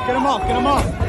Get him off. Get him off.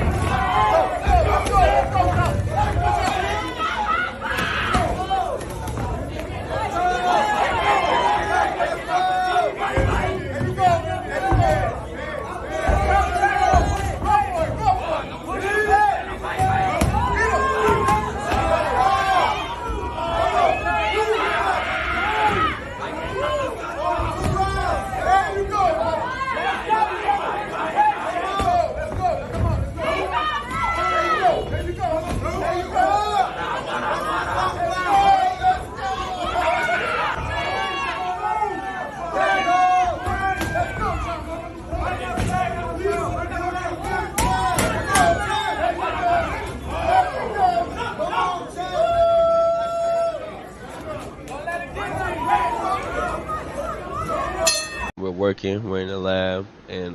We're in the lab, and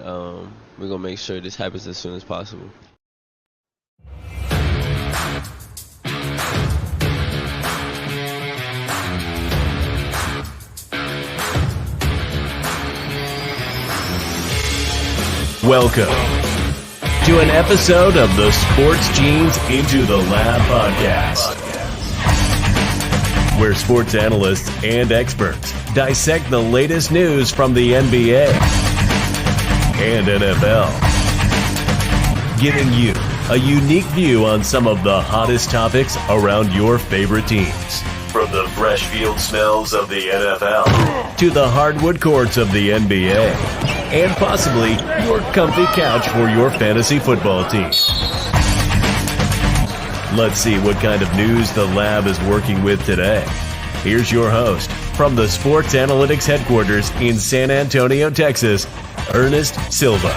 we're gonna make sure this happens as soon as possible. Welcome to an episode of the Sports Genes Into the Lab podcast, where sports analysts and experts dissect the latest news from the NBA and NFL, giving you a unique view on some of the hottest topics around your favorite teams. From the fresh field smells of the NFL to the hardwood courts of the NBA, and possibly your comfy couch for your fantasy football team. Let's see what kind of news the lab is working with today. Here's your host from the Sports Analytics Headquarters in San Antonio, Texas, Ernest Silva.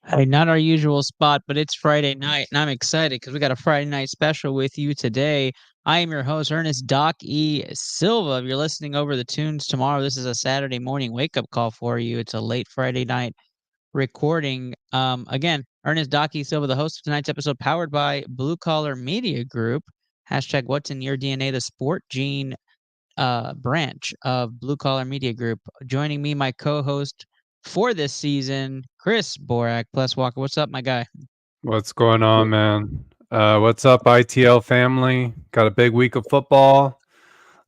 Hey, not our usual spot, but it's Friday night, and I'm excited because we got a Friday night special with you today. I am your host, Ernest Doc E. Silva. If you're listening over the tunes tomorrow, this is a Saturday morning wake-up call for you. It's a late Friday night recording. Again, Ernest Doc E. Silva, the host of tonight's episode, powered by Blue Collar Media Group. Hashtag What's in Your DNA, the Sport Gene branch of Blue Collar Media Group. Joining me, my co-host for this season, Chris Borak plus Walker. What's up, my guy? What's going on, man? What's up, ITL family? Got a big week of football.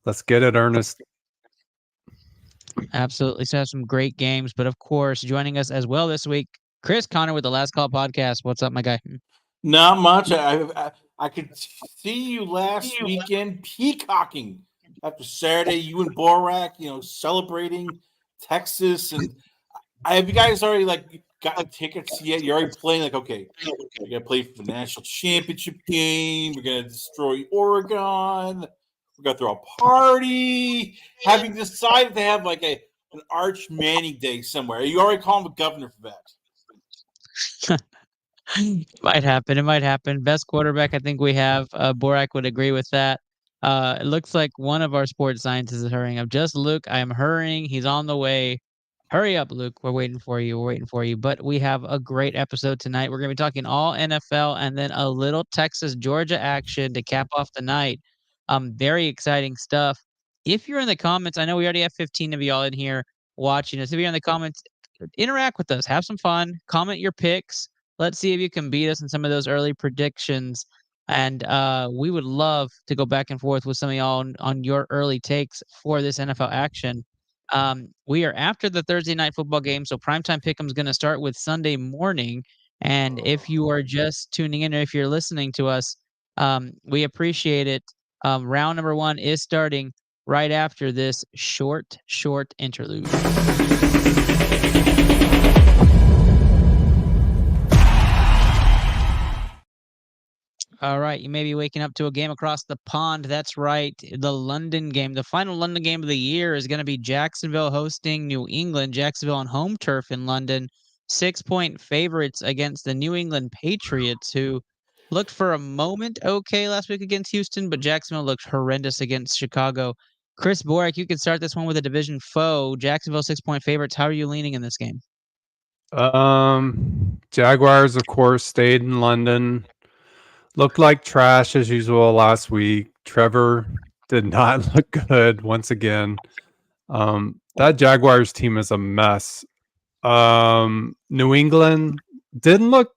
Let's get it, Ernest. Absolutely. So have some great games, but of course, joining us as well this week, Chris Connor with the Last Call podcast. What's up, my guy? Not much. I could see you last weekend peacocking after Saturday. You and Borak, celebrating Texas, and have you guys already gotten tickets yet? You're already playing okay, we're gonna play for the national championship game. We're gonna destroy Oregon. We're gonna throw a party. Have you decided to have an Arch Manning Day somewhere? Are you already calling the governor for that? It might happen. Best quarterback I think we have. Borak would agree with that. It looks like one of our sports scientists is hurrying up. Just Luke, I am hurrying. He's on the way. Hurry up, Luke. We're waiting for you. But we have a great episode tonight. We're going to be talking all NFL and then a little Texas-Georgia action to cap off the night. Very exciting stuff. If you're in the comments, I know we already have 15 of y'all in here watching us. If you're in the comments, interact with us. Have some fun. Comment your picks. Let's see if you can beat us in some of those early predictions. And we would love to go back and forth with some of y'all on your early takes for this NFL action. We are after the Thursday night football game, so Primetime Pick'em is going to start with Sunday morning. And if you are just tuning in or if you're listening to us, we appreciate it. Round number 1 is starting right after this short interlude. All right, you may be waking up to a game across the pond. That's right, the London game. The final London game of the year is going to be Jacksonville hosting New England. Jacksonville on home turf in London. 6-point favorites against the New England Patriots, who looked for a moment okay last week against Houston, but Jacksonville looked horrendous against Chicago. Chris Borak, you can start this one with a division foe. Jacksonville 6-point favorites. How are you leaning in this game? Jaguars, of course, stayed in London. Looked like trash as usual last week. Trevor did not look good once again. That Jaguars team is a mess. New England didn't look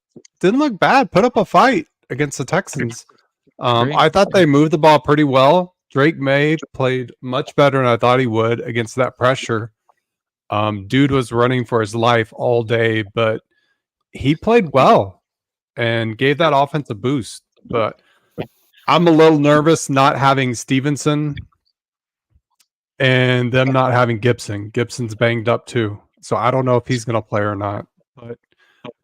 bad. Put up a fight against the Texans. I thought they moved the ball pretty well. Drake May played much better than I thought he would against that pressure. Dude was running for his life all day, but he played well and gave that offense a boost. But I'm a little nervous not having Stevenson and them not having Gibson. Gibson's banged up too. So I don't know if he's going to play or not. But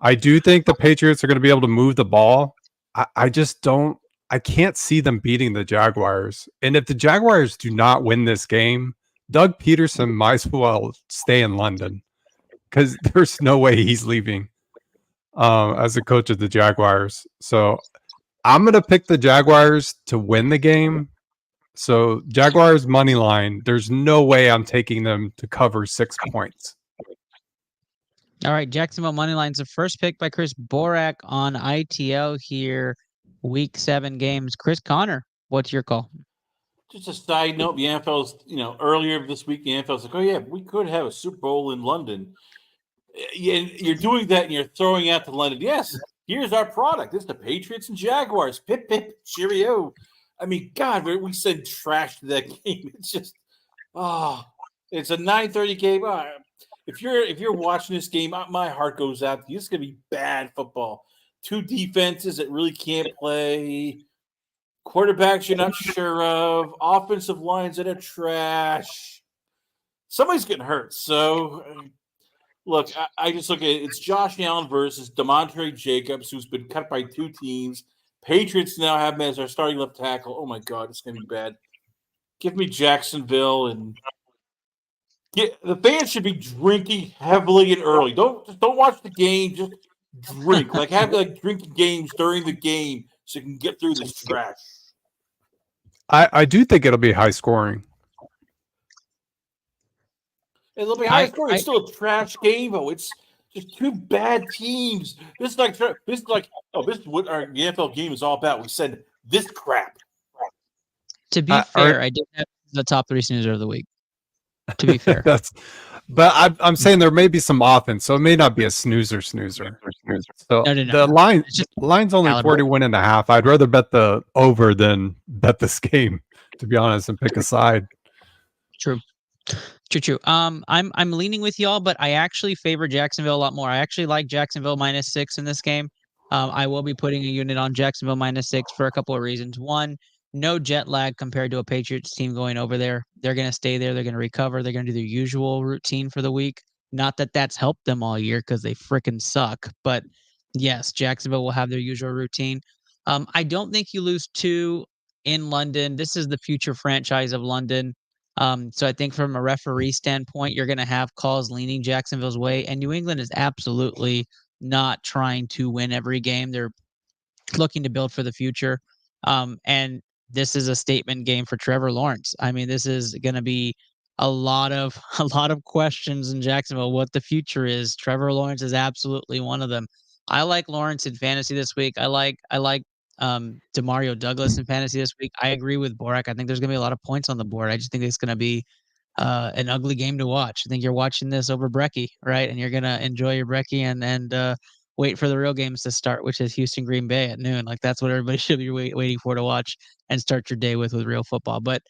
I do think the Patriots are going to be able to move the ball. I just don't. I can't see them beating the Jaguars. And if the Jaguars do not win this game, Doug Peterson might as well stay in London because there's no way he's leaving as a coach of the Jaguars. So I'm going to pick the Jaguars to win the game. So Jaguars money line, there's no way I'm taking them to cover 6 points. All right, Jacksonville money line's the first pick by Chris Borak on ITL here. Week 7 games. Chris Connor, what's your call? Just a side note, the NFL's, earlier this week, the NFL's like, oh, yeah, we could have a Super Bowl in London. You're doing that and you're throwing out to London. Yes, here's our product. It's the Patriots and Jaguars. Pip, pip, cheerio. I mean, God, we send trash to that game. It's just, it's a 9:30 game. If you're watching this game, my heart goes out to you. It's going to be bad football. 2 defenses that really can't play. Quarterbacks you're not sure of. Offensive lines that are trash. Somebody's getting hurt. So, look, I just look at it. It's Josh Allen versus DeMontre Jacobs, who's been cut by 2 teams. Patriots now have him as our starting left tackle. Oh, my God, it's going to be bad. Give me Jacksonville. And the fans should be drinking heavily and early. Don't watch the game. Just drink. Have drinking games during the game so you can get through this trash. I do think it'll be high scoring. It'll be high scoring. It's still a trash game, though. It's just 2 bad teams. This is what our NFL game is all about. We said this crap. To be fair, I did have the top 3 snoozer of the week. To be fair, but I'm saying there may be some offense, so it may not be a snoozer. So no. The line's only 41.5. I'd rather bet the over than bet this game, to be honest, and pick a side. True. I'm leaning with y'all, but I actually favor Jacksonville a lot more. I actually like Jacksonville -6 in this game. I will be putting a unit on Jacksonville -6 for a couple of reasons. One, no jet lag compared to a Patriots team going over there. They're going to stay there. They're going to recover. They're going to do their usual routine for the week. Not that that's helped them all year because they freaking suck. But yes, Jacksonville will have their usual routine. I don't think you lose 2 in London. This is the future franchise of London. So I think from a referee standpoint, you're going to have calls leaning Jacksonville's way. And New England is absolutely not trying to win every game. They're looking to build for the future. And this is a statement game for Trevor Lawrence. I mean, this is going to be a lot of questions in Jacksonville what the future is. Trevor Lawrence is absolutely one of them. I like Lawrence in fantasy this week. I like Demario Douglas in fantasy this week. I agree with Borak. I think there's going to be a lot of points on the board. I just think it's going to be an ugly game to watch. I think you're watching this over brekkie, right? And you're going to enjoy your brekkie and wait for the real games to start, which is Houston Green Bay at noon. That's what everybody should be waiting for to watch and start your day with real football. But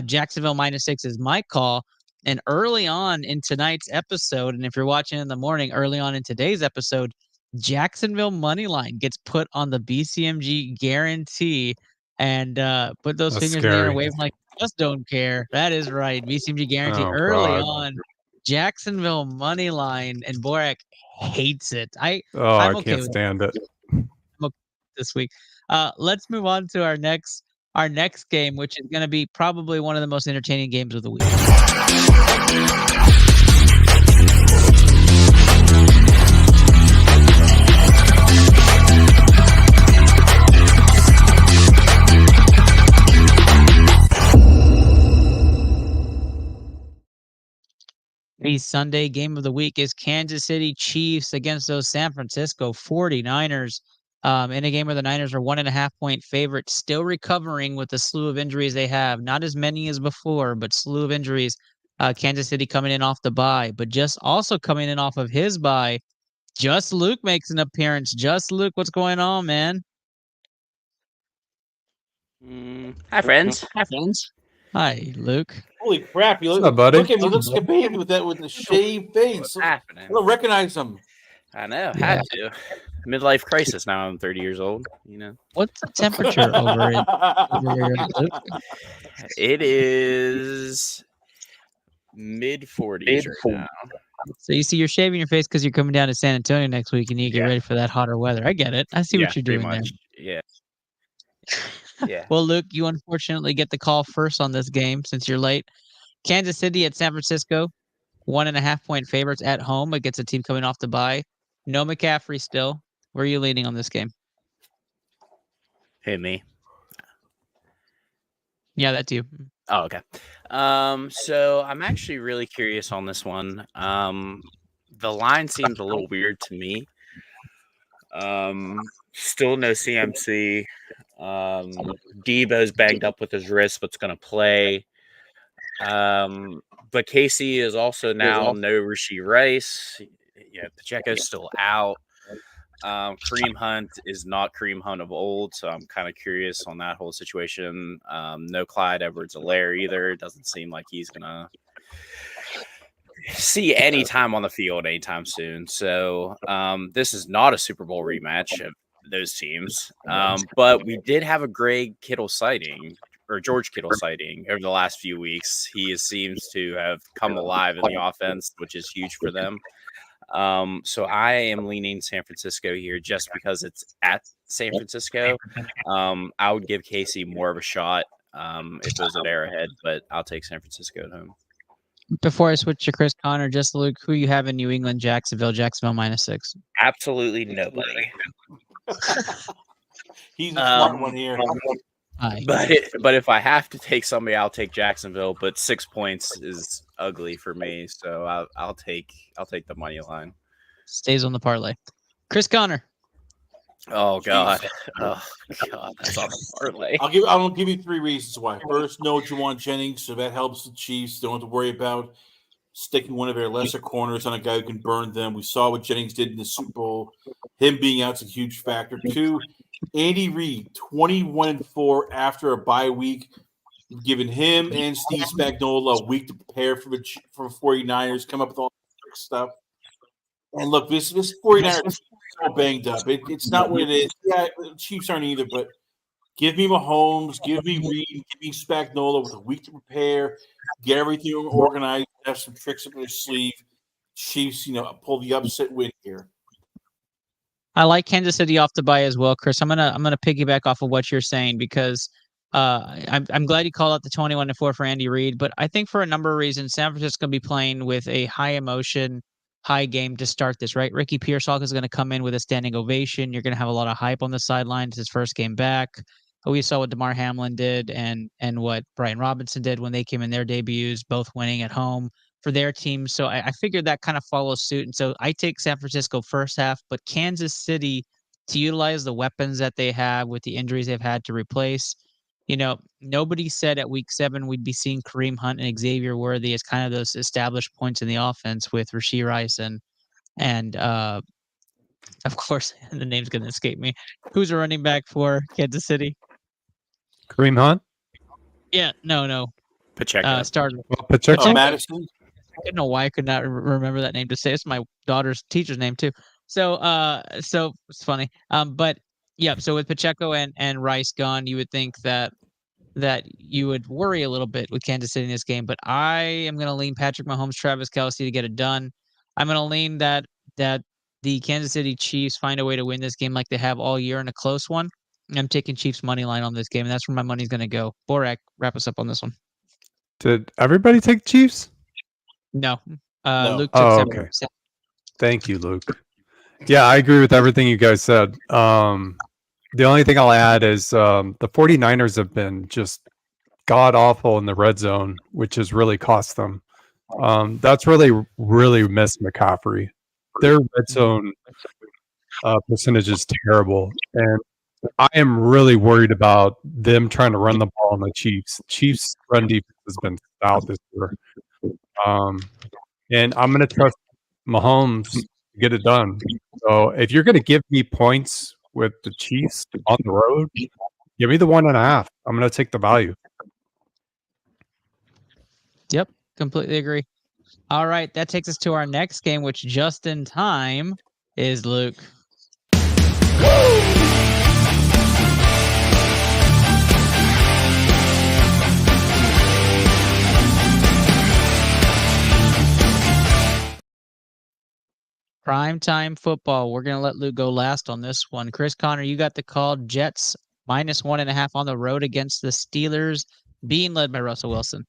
Jacksonville -6 is my call. And early on in tonight's episode, and if you're watching in the morning, early on in today's episode, Jacksonville money line gets put on the BCMG guarantee, and put those fingers in the air and wave like just don't care. That is right, BCMG guarantee early on. Jacksonville money line, and Borak hates it. I'm I okay can't stand it. This week. Let's move on to our next game, which is going to be probably one of the most entertaining games of the week. The Sunday game of the week is Kansas City Chiefs against those San Francisco 49ers. In a game where the Niners are 1.5-point favorites, still recovering with the slew of injuries they have. Not as many as before, but slew of injuries. Kansas City coming in off the bye, but just also coming in off of his bye. Just Luke makes an appearance. Just Luke, what's going on, man? Hi, friends. Hi, Luke. Holy crap! You What's look, up, buddy? look at me. He looks like a baby with the shaved face. I Happening. don't recognize him. I know. Yeah. Had to. Midlife crisis. Now I'm 30 years old. What's the temperature over where you're at, Luke? It is mid 40s right now. So you see, you're shaving your face because you're coming down to San Antonio next week, and you get Yeah. ready for that hotter weather. I get it. I see what you're pretty doing there. much. Yeah. Yeah. Well, Luke, you unfortunately get the call first on this game since you're late. Kansas City at San Francisco, 1.5-point favorites at home against a team coming off the bye. No McCaffrey still. Where are you leaning on this game? Hey, me. Yeah, that too. Oh, okay. So I'm actually really curious on this one. The line seems a little weird to me. Still no CMC. Debo's banged up with his wrist, but's going to play. But Casey is also now no Rashee Rice. Yeah, Pacheco's still out. Kareem Hunt is not Kareem Hunt of old, so I'm kind of curious on that whole situation. No Clyde Edwards-Helaire either. It doesn't seem like he's gonna see any time on the field anytime soon. So this is not a Super Bowl rematch of those teams. But we did have a Greg Kittle sighting or George Kittle sighting over the last few weeks. He seems to have come alive in the offense, which is huge for them. So I am leaning San Francisco here just because it's at San Francisco. I would give Casey more of a shot if it was at Arrowhead, but I'll take San Francisco at home. Before I switch to Chris Connor, just Luke, who you have in New England, Jacksonville -6? Absolutely nobody. He's a smart one here. But if I have to take somebody, I'll take Jacksonville. But 6 points is ugly for me, so I'll take the money line. Stays on the parlay. Chris Connor. Oh God! Oh God! That's on the parlay. I'll give you 3 reasons why. First, no Juwan Jennings, so that helps the Chiefs. Don't have to worry about sticking one of their lesser corners on a guy who can burn them. We saw what Jennings did in the Super Bowl. Him being out's a huge factor. 2, Andy Reid, 21-4 after a bye week. You've given him and Steve Spagnuolo a week to prepare for 49ers, come up with all this stuff. And look, this 49ers is so banged up. It's not what it is. Yeah, the Chiefs aren't either, but give me Mahomes, give me Reid, give me Spagnuolo with a week to prepare, get everything organized, have some tricks up their sleeve. Chiefs, pull the upset win here. I like Kansas City off the bye as well, Chris. I'm gonna piggyback off of what you're saying because I'm glad you called out the 21-4 for Andy Reid, but I think for a number of reasons, San Francisco going to be playing with a high emotion, high game to start this, right? Ricky Pearsall is going to come in with a standing ovation. You're going to have a lot of hype on the sidelines. His first game back. We saw what DeMar Hamlin did and what Brian Robinson did when they came in their debuts, both winning at home for their team. So I figured that kind of follows suit. And so I take San Francisco first half, but Kansas City to utilize the weapons that they have with the injuries they've had to replace. Nobody said at week 7 we'd be seeing Kareem Hunt and Xavier Worthy as kind of those established points in the offense with Rashee Rice and of course, the name's going to escape me. Who's a running back for Kansas City? Kareem Hunt? Yeah, no. Pacheco. Started. Pacheco? Madison? I don't know why I could not remember that name to say. It's my daughter's teacher's name too. So it's funny. But yeah, so with Pacheco and Rice gone, you would think that you would worry a little bit with Kansas City in this game. But I am going to lean Patrick Mahomes, Travis Kelce to get it done. I'm going to lean that the Kansas City Chiefs find a way to win this game like they have all year in a close one. I'm taking Chiefs money line on this game, and that's where my money's going to go. Borak, wrap us up on this one. Did everybody take Chiefs? No. No. Luke took Oh, 7. okay. Thank you, Luke. Yeah, I agree with everything you guys said. The only thing I'll add is the 49ers have been just god-awful in the red zone, which has really cost them. That's really, really missed McCaffrey. Their red zone percentage is terrible, and I am really worried about them trying to run the ball on the Chiefs. Chiefs' run defense has been stout this year. And I'm going to trust Mahomes to get it done. So if you're going to give me points with the Chiefs on the road, give me the 1.5. I'm going to take the value. Yep, completely agree. All right, that takes us to our next game, which just in time is Luke. Primetime football. We're going to let Luke go last on this one. Chris Connor, you got the call. Jets -1.5 on the road against the Steelers, being led by Russell Wilson.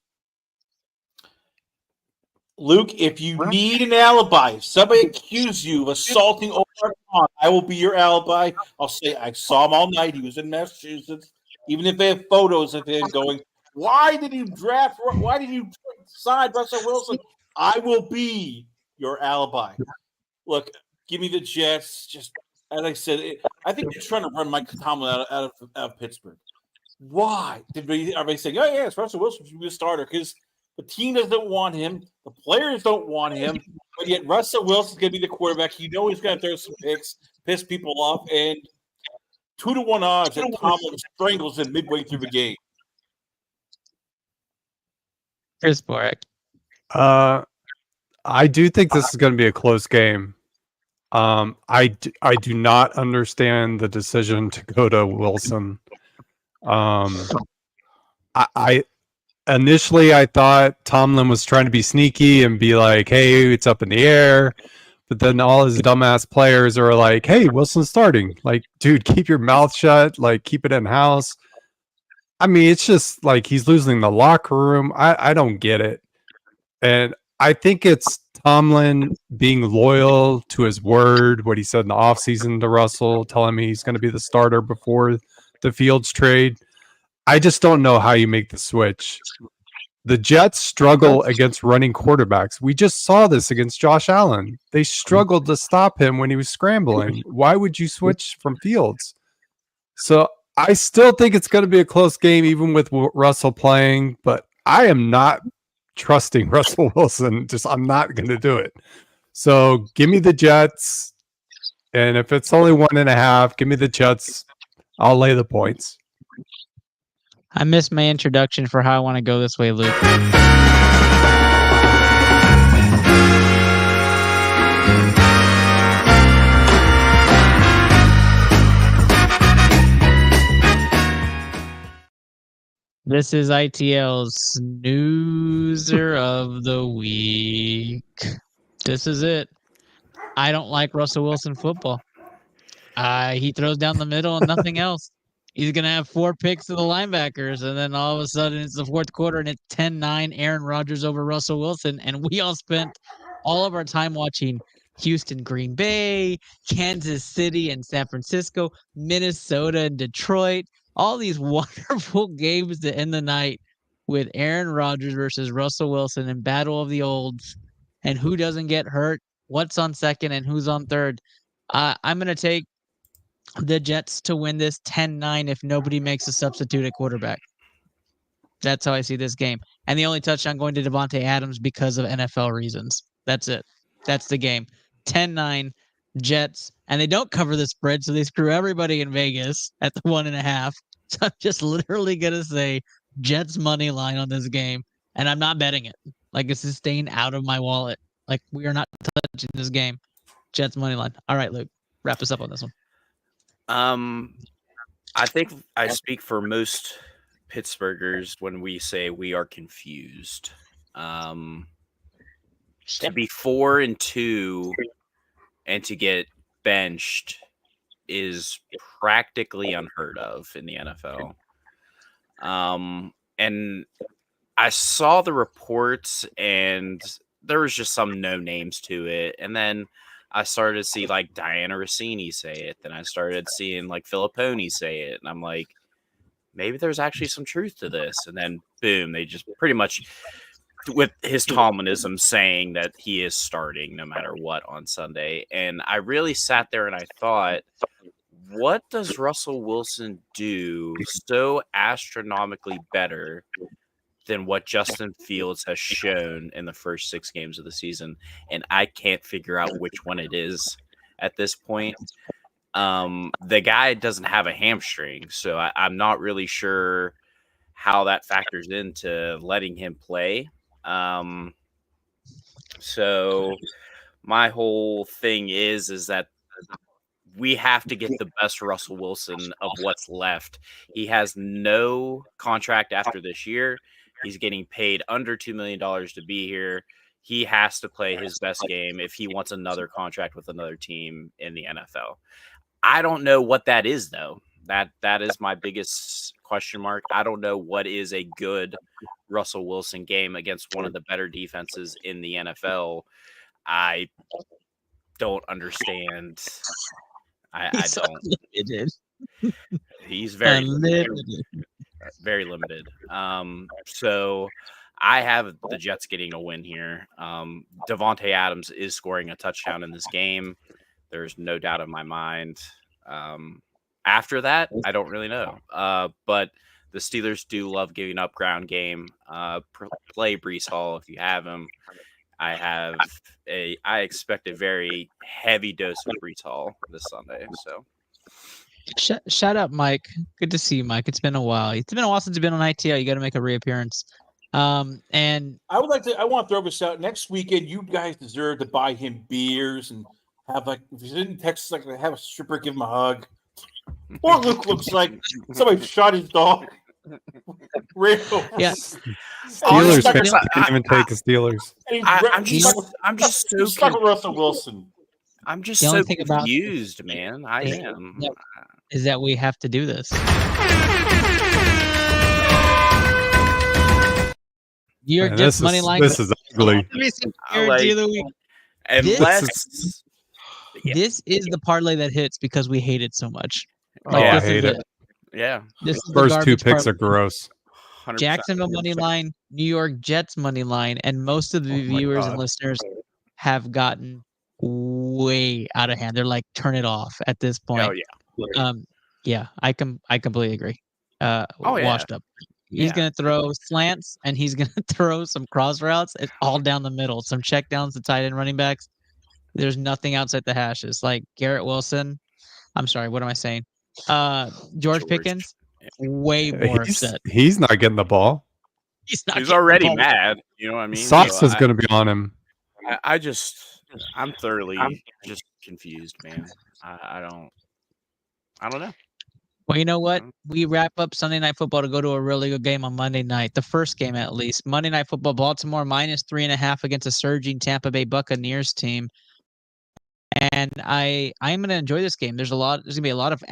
Luke, if you need an alibi, if somebody accuses you of assaulting Omar Khan, I will be your alibi. I'll say I saw him all night. He was in Massachusetts. Even if they have photos of him going, why did you sign Russell Wilson? I will be your alibi. Look, give me the Jets. Just as I said, I think they're trying to run Mike Tomlin out of Pittsburgh. Why? Are they saying, oh, yeah, it's Russell Wilson should be a starter? Because the team doesn't want him. The players don't want him. But yet Russell Wilson's going to be the quarterback. You know he's going to throw some picks, piss people off. And 2-1 odds that Tomlin strangles him midway through the game. Chris Borak. I do think this is going to be a close game. I do not understand the decision to go to Wilson. I initially I thought Tomlin was trying to be sneaky and be like, "Hey, it's up in the air," but then all his dumbass players are like, "Hey, Wilson's starting." Like, dude, keep your mouth shut. Like, keep it in house. I mean, it's just like he's losing the locker room. I don't get it, and I think it's Tomlin being loyal to his word, what he said in the offseason to Russell, telling me he's going to be the starter before the Fields trade. I just don't know how you make the switch. The Jets struggle against running quarterbacks. We just saw this against Josh Allen. They struggled to stop him when he was scrambling. Why would you switch from Fields? So I still think it's going to be a close game, even with Russell playing, but I am not trusting Russell Wilson. I'm not going to do it. So give me the Jets. And if it's only 1.5, give me the Jets. I'll lay the points. I missed my introduction for how I want to go this way, Luke. This is ITL's snoozer of the week. This is it. I don't like Russell Wilson football. He throws down the middle and nothing else. He's going to have 4 picks to the linebackers, and then all of a sudden it's the fourth quarter and it's 10-9 Aaron Rodgers over Russell Wilson, and we all spent all of our time watching Houston, Green Bay, Kansas City, and San Francisco, Minnesota, and Detroit. All these wonderful games to end the night with Aaron Rodgers versus Russell Wilson in Battle of the Olds, and who doesn't get hurt, what's on second, and who's on third. I'm going to take the Jets to win this 10-9 if nobody makes a substitute at quarterback. That's how I see this game. And the only touchdown going to Devontae Adams because of NFL reasons. That's it. That's the game. 10-9 Jets. And they don't cover the spread, so they screw everybody in Vegas at the 1.5. So I'm just literally going to say Jets money line on this game. And I'm not betting it. Like, this is staying out of my wallet. Like, we are not touching this game. Jets money line. All right, Luke. Wrap us up on this one. I think I speak for most Pittsburghers when we say we are confused. To be 4-2 and to get benched is practically unheard of in the NFL. And I saw the reports and there was just some no names to it. And then I started to see like Diana Rossini say it. Then I started seeing like Filipponi say it. And I'm like, maybe there's actually some truth to this. And then boom, they just pretty much with his Tomlinism saying that he is starting no matter what on Sunday. And I really sat there and I thought, what does Russell Wilson do so astronomically better than what Justin Fields has shown in the first 6 games of the season, and I can't figure out which one it is at this point. The guy doesn't have a hamstring, so I'm not really sure how that factors into letting him play. So my whole thing is that we have to get the best Russell Wilson of what's left. He has no contract after this year. He's getting paid under $2 million to be here. He has to play his best game if he wants another contract with another team in the NFL. I don't know what that is, though. That is my biggest question mark. I don't know what is a good Russell Wilson game against one of the better defenses in the NFL. I don't understand. I don't. Unlimited. He's very Unlimited. very limited. So I have the Jets getting a win here. Devontae Adams is scoring a touchdown in this game. There's no doubt in my mind. After that, I don't really know. But the Steelers do love giving up ground game. Play Breece Hall if you have him. I expect a very heavy dose of Breece Hall this Sunday. So Shout out, Mike. Good to see you, Mike. It's been a while. It's been a while since you've been on ITL. You got to make a reappearance. And I want to throw this out. Next weekend, you guys deserve to buy him beers and have, like, if he's in Texas, like, have a stripper give him a hug. Poor Luke looks like somebody shot his dog. Real. yeah, Steelers stuck- fans can't even take the Steelers. And I'm he's just so he's stuck with Russell Wilson. I'm just The only so thing about- confused, man. I Yeah. am. Yep. is that we have to do this. Your Man, Jets money line. this is ugly. Let me see I your like- deal of the week. Unless Yeah. This is the parlay that hits because we hate it so much. Oh, Like, I this is hate it. yeah, This is the First two garbage picks parlay. are gross. 100%. Jacksonville money line, New York Jets money line, and most of the Oh my viewers and God. listeners have gotten way out of hand. They're like, turn it off at this point. Oh yeah. Yeah, I completely agree. Oh, yeah. Washed up. He's Yeah. gonna throw slants and he's gonna throw some cross routes. It's all down the middle. Some check downs to tight end running backs. There's nothing outside the hashes. Like Garrett Wilson. I'm sorry, what am I saying? George Pickens, way more upset. He's not getting the ball. He's not He's getting the already ball. mad. You know what I mean? Socks So is going to be on him. I'm thoroughly just confused, man. I don't know. Well, you know what? We wrap up Sunday Night Football to go to a really good game on Monday night. The first game, at least. Monday Night Football, Baltimore -3.5 against a surging Tampa Bay Buccaneers team. And I'm going to enjoy this game. There's going to be a lot of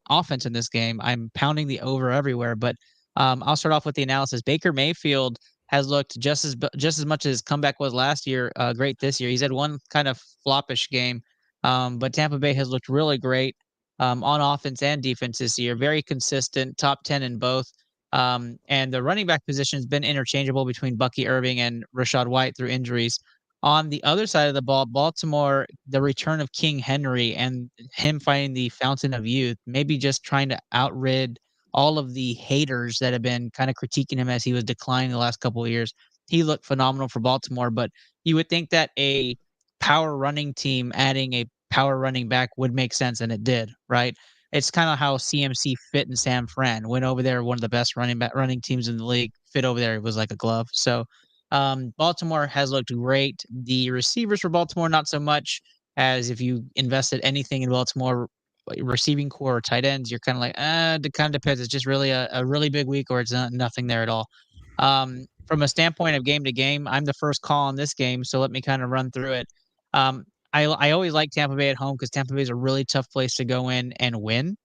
offense in this game. I'm pounding the over everywhere. But I'll start off with the analysis. Baker Mayfield has looked just as much as comeback was last year, great this year. He's had one kind of floppish game, but Tampa Bay has looked really great. On offense and defense this year. Very consistent, top 10 in both. And the running back position has been interchangeable between Bucky Irving and Rashad White through injuries. On the other side of the ball, Baltimore, the return of King Henry and him finding the fountain of youth, maybe just trying to outrid all of the haters that have been kind of critiquing him as he was declining the last couple of years. He looked phenomenal for Baltimore, but you would think that a power running team adding a power running back would make sense, and it did, right? It's kind of how CMC fit in San Fran. Went over there, one of the best running teams in the league. Fit over there, it was like a glove. So Baltimore has looked great. The receivers for Baltimore, not so much, as if you invested anything in Baltimore receiving core or tight ends, you're kind of like, it kind of depends. It's just really a really big week, or it's nothing there at all. From a standpoint of game to game, I'm the first call on this game, so let me kind of run through it. I always like Tampa Bay at home because Tampa Bay is a really tough place to go in and win.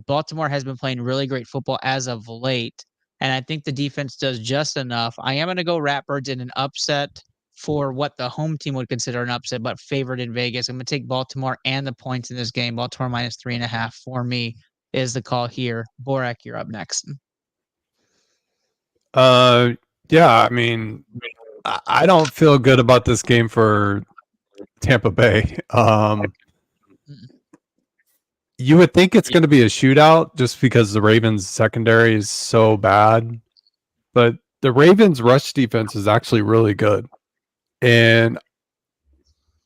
Baltimore has been playing really great football as of late, and I think the defense does just enough. I am going to go Ratbirds in an upset for what the home team would consider an upset, but favored in Vegas. I'm going to take Baltimore and the points in this game. Baltimore -3.5 for me is the call here. Borak, you're up next. Yeah, I mean, I don't feel good about this game for Tampa Bay. You would think it's going to be a shootout just because the Ravens secondary is so bad, but the Ravens' rush defense is actually really good. And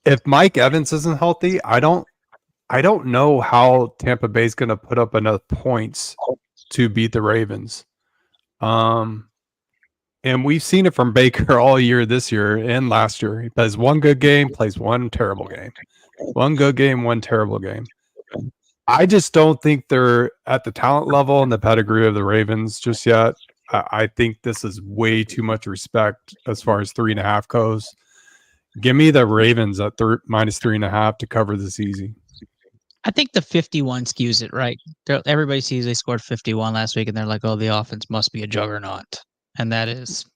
if Mike Evans isn't healthy, I don't know how Tampa Bay's going to put up enough points to beat the Ravens. And we've seen it from Baker all year this year and last year. He plays one good game, plays one terrible game. One good game, one terrible game. I just don't think they're at the talent level and the pedigree of the Ravens just yet. I think this is way too much respect as far as 3.5 goes. Give me the Ravens at minus 3.5 to cover this easy. I think the 51 skews it, right? Everybody sees they scored 51 last week, and they're like, "Oh, the offense must be a juggernaut," and that's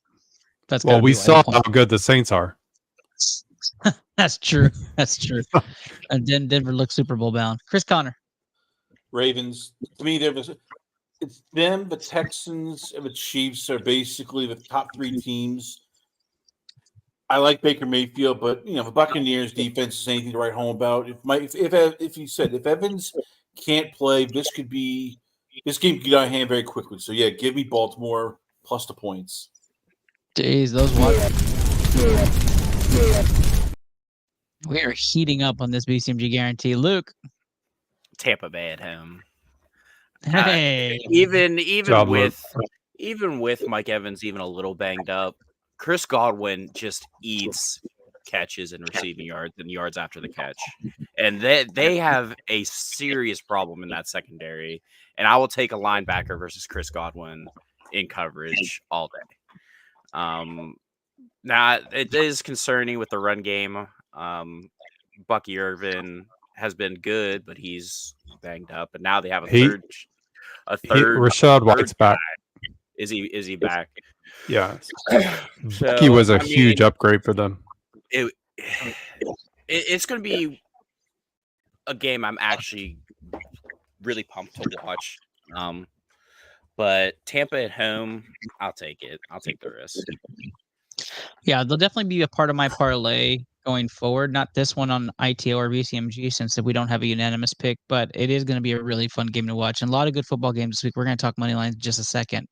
well, we saw how good the Saints are. That's true. That's true. And then Denver looks Super Bowl bound. Chris Connor, Ravens. To me, it's them, the Texans, and the Chiefs are basically the top 3 teams. I like Baker Mayfield, but the Buccaneers defense is anything to write home about. If you said if Evans can't play, this game could get out of hand very quickly. So yeah, give me Baltimore plus the points. Jeez, those we are heating up on this BCMG guarantee. Luke, Tampa Bay at home. Hey, even with Mike Evans even a little banged up, Chris Godwin just eats catches and receiving yards and yards after the catch. And they have a serious problem in that secondary. And I will take a linebacker versus Chris Godwin in coverage all day. Now, it is concerning with the run game. Bucky Irvin has been good, but he's banged up. And now they have a third. Rashad White's back. Is he back? Yeah. Bucky was a huge upgrade for them. It's going to be a game I'm actually really pumped to watch. But Tampa at home, I'll take it. I'll take the risk. Yeah, they'll definitely be a part of my parlay going forward. Not this one on ITO or BCMG since we don't have a unanimous pick, but it is going to be a really fun game to watch. And a lot of good football games this week. We're going to talk Moneyline in just a second.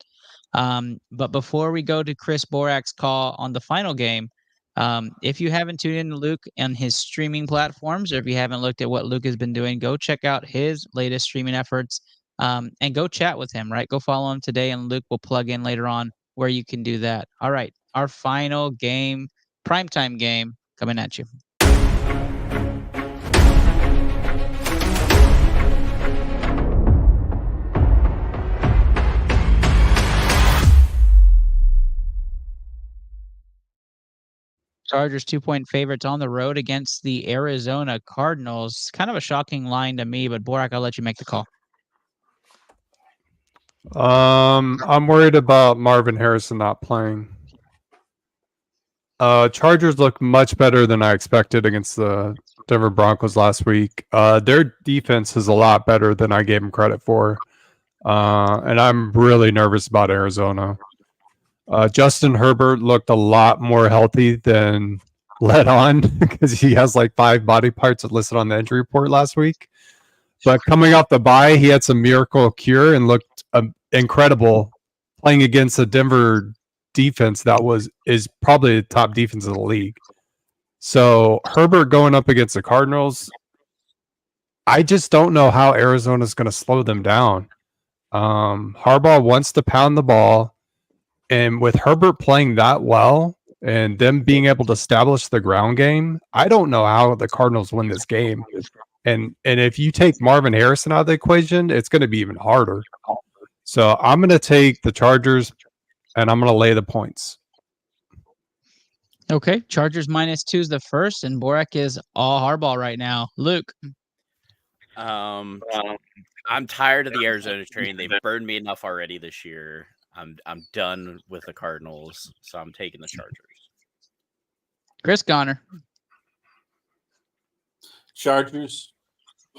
But before we go to Chris Borak's call on the final game, if you haven't tuned in to Luke on his streaming platforms, or if you haven't looked at what Luke has been doing, go check out his latest streaming efforts and go chat with him, right? Go follow him today, and Luke will plug in later on where you can do that. All right, our final game, primetime game, coming at you. Chargers 2-point favorites on the road against the Arizona Cardinals. Kind of a shocking line to me, but Borak, I'll let you make the call. I'm worried about Marvin Harrison not playing. Chargers look much better than I expected against the Denver Broncos last week. Their defense is a lot better than I gave them credit for. And I'm really nervous about Arizona. Justin Herbert looked a lot more healthy than let on because he has like 5 body parts listed on the injury report last week. But coming off the bye, he had some miracle cure and looked incredible playing against a Denver defense that is probably the top defense of the league. So Herbert going up against the Cardinals, I just don't know how Arizona's going to slow them down. Harbaugh wants to pound the ball. And with Herbert playing that well and them being able to establish the ground game, I don't know how the Cardinals win this game. And if you take Marvin Harrison out of the equation, it's going to be even harder. So I'm going to take the Chargers, and I'm going to lay the points. Okay, Chargers -2 is the first, and Borak is all Harbaugh right now. Luke. I'm tired of the Arizona train. They've burned me enough already this year. I'm done with the Cardinals, so I'm taking the Chargers. Chris Connor. Chargers.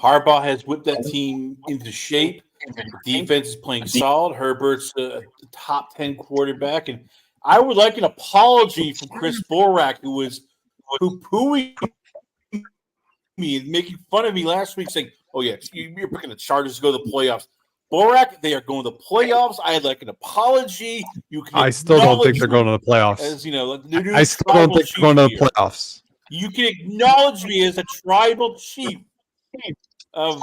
Harbaugh has whipped that team into shape. The defense is playing solid. Herbert's a top 10 quarterback. And I would like an apology from Chris Borak, who was poo-pooing me and making fun of me last week, saying, oh, yeah, you're picking the Chargers to go to the playoffs. Borak, they are going to the playoffs. I'd like an apology. You can I still don't think acknowledge they're going me to the playoffs. as the new I still don't tribal think chief they're going to the here. playoffs. You can acknowledge me as a tribal chief of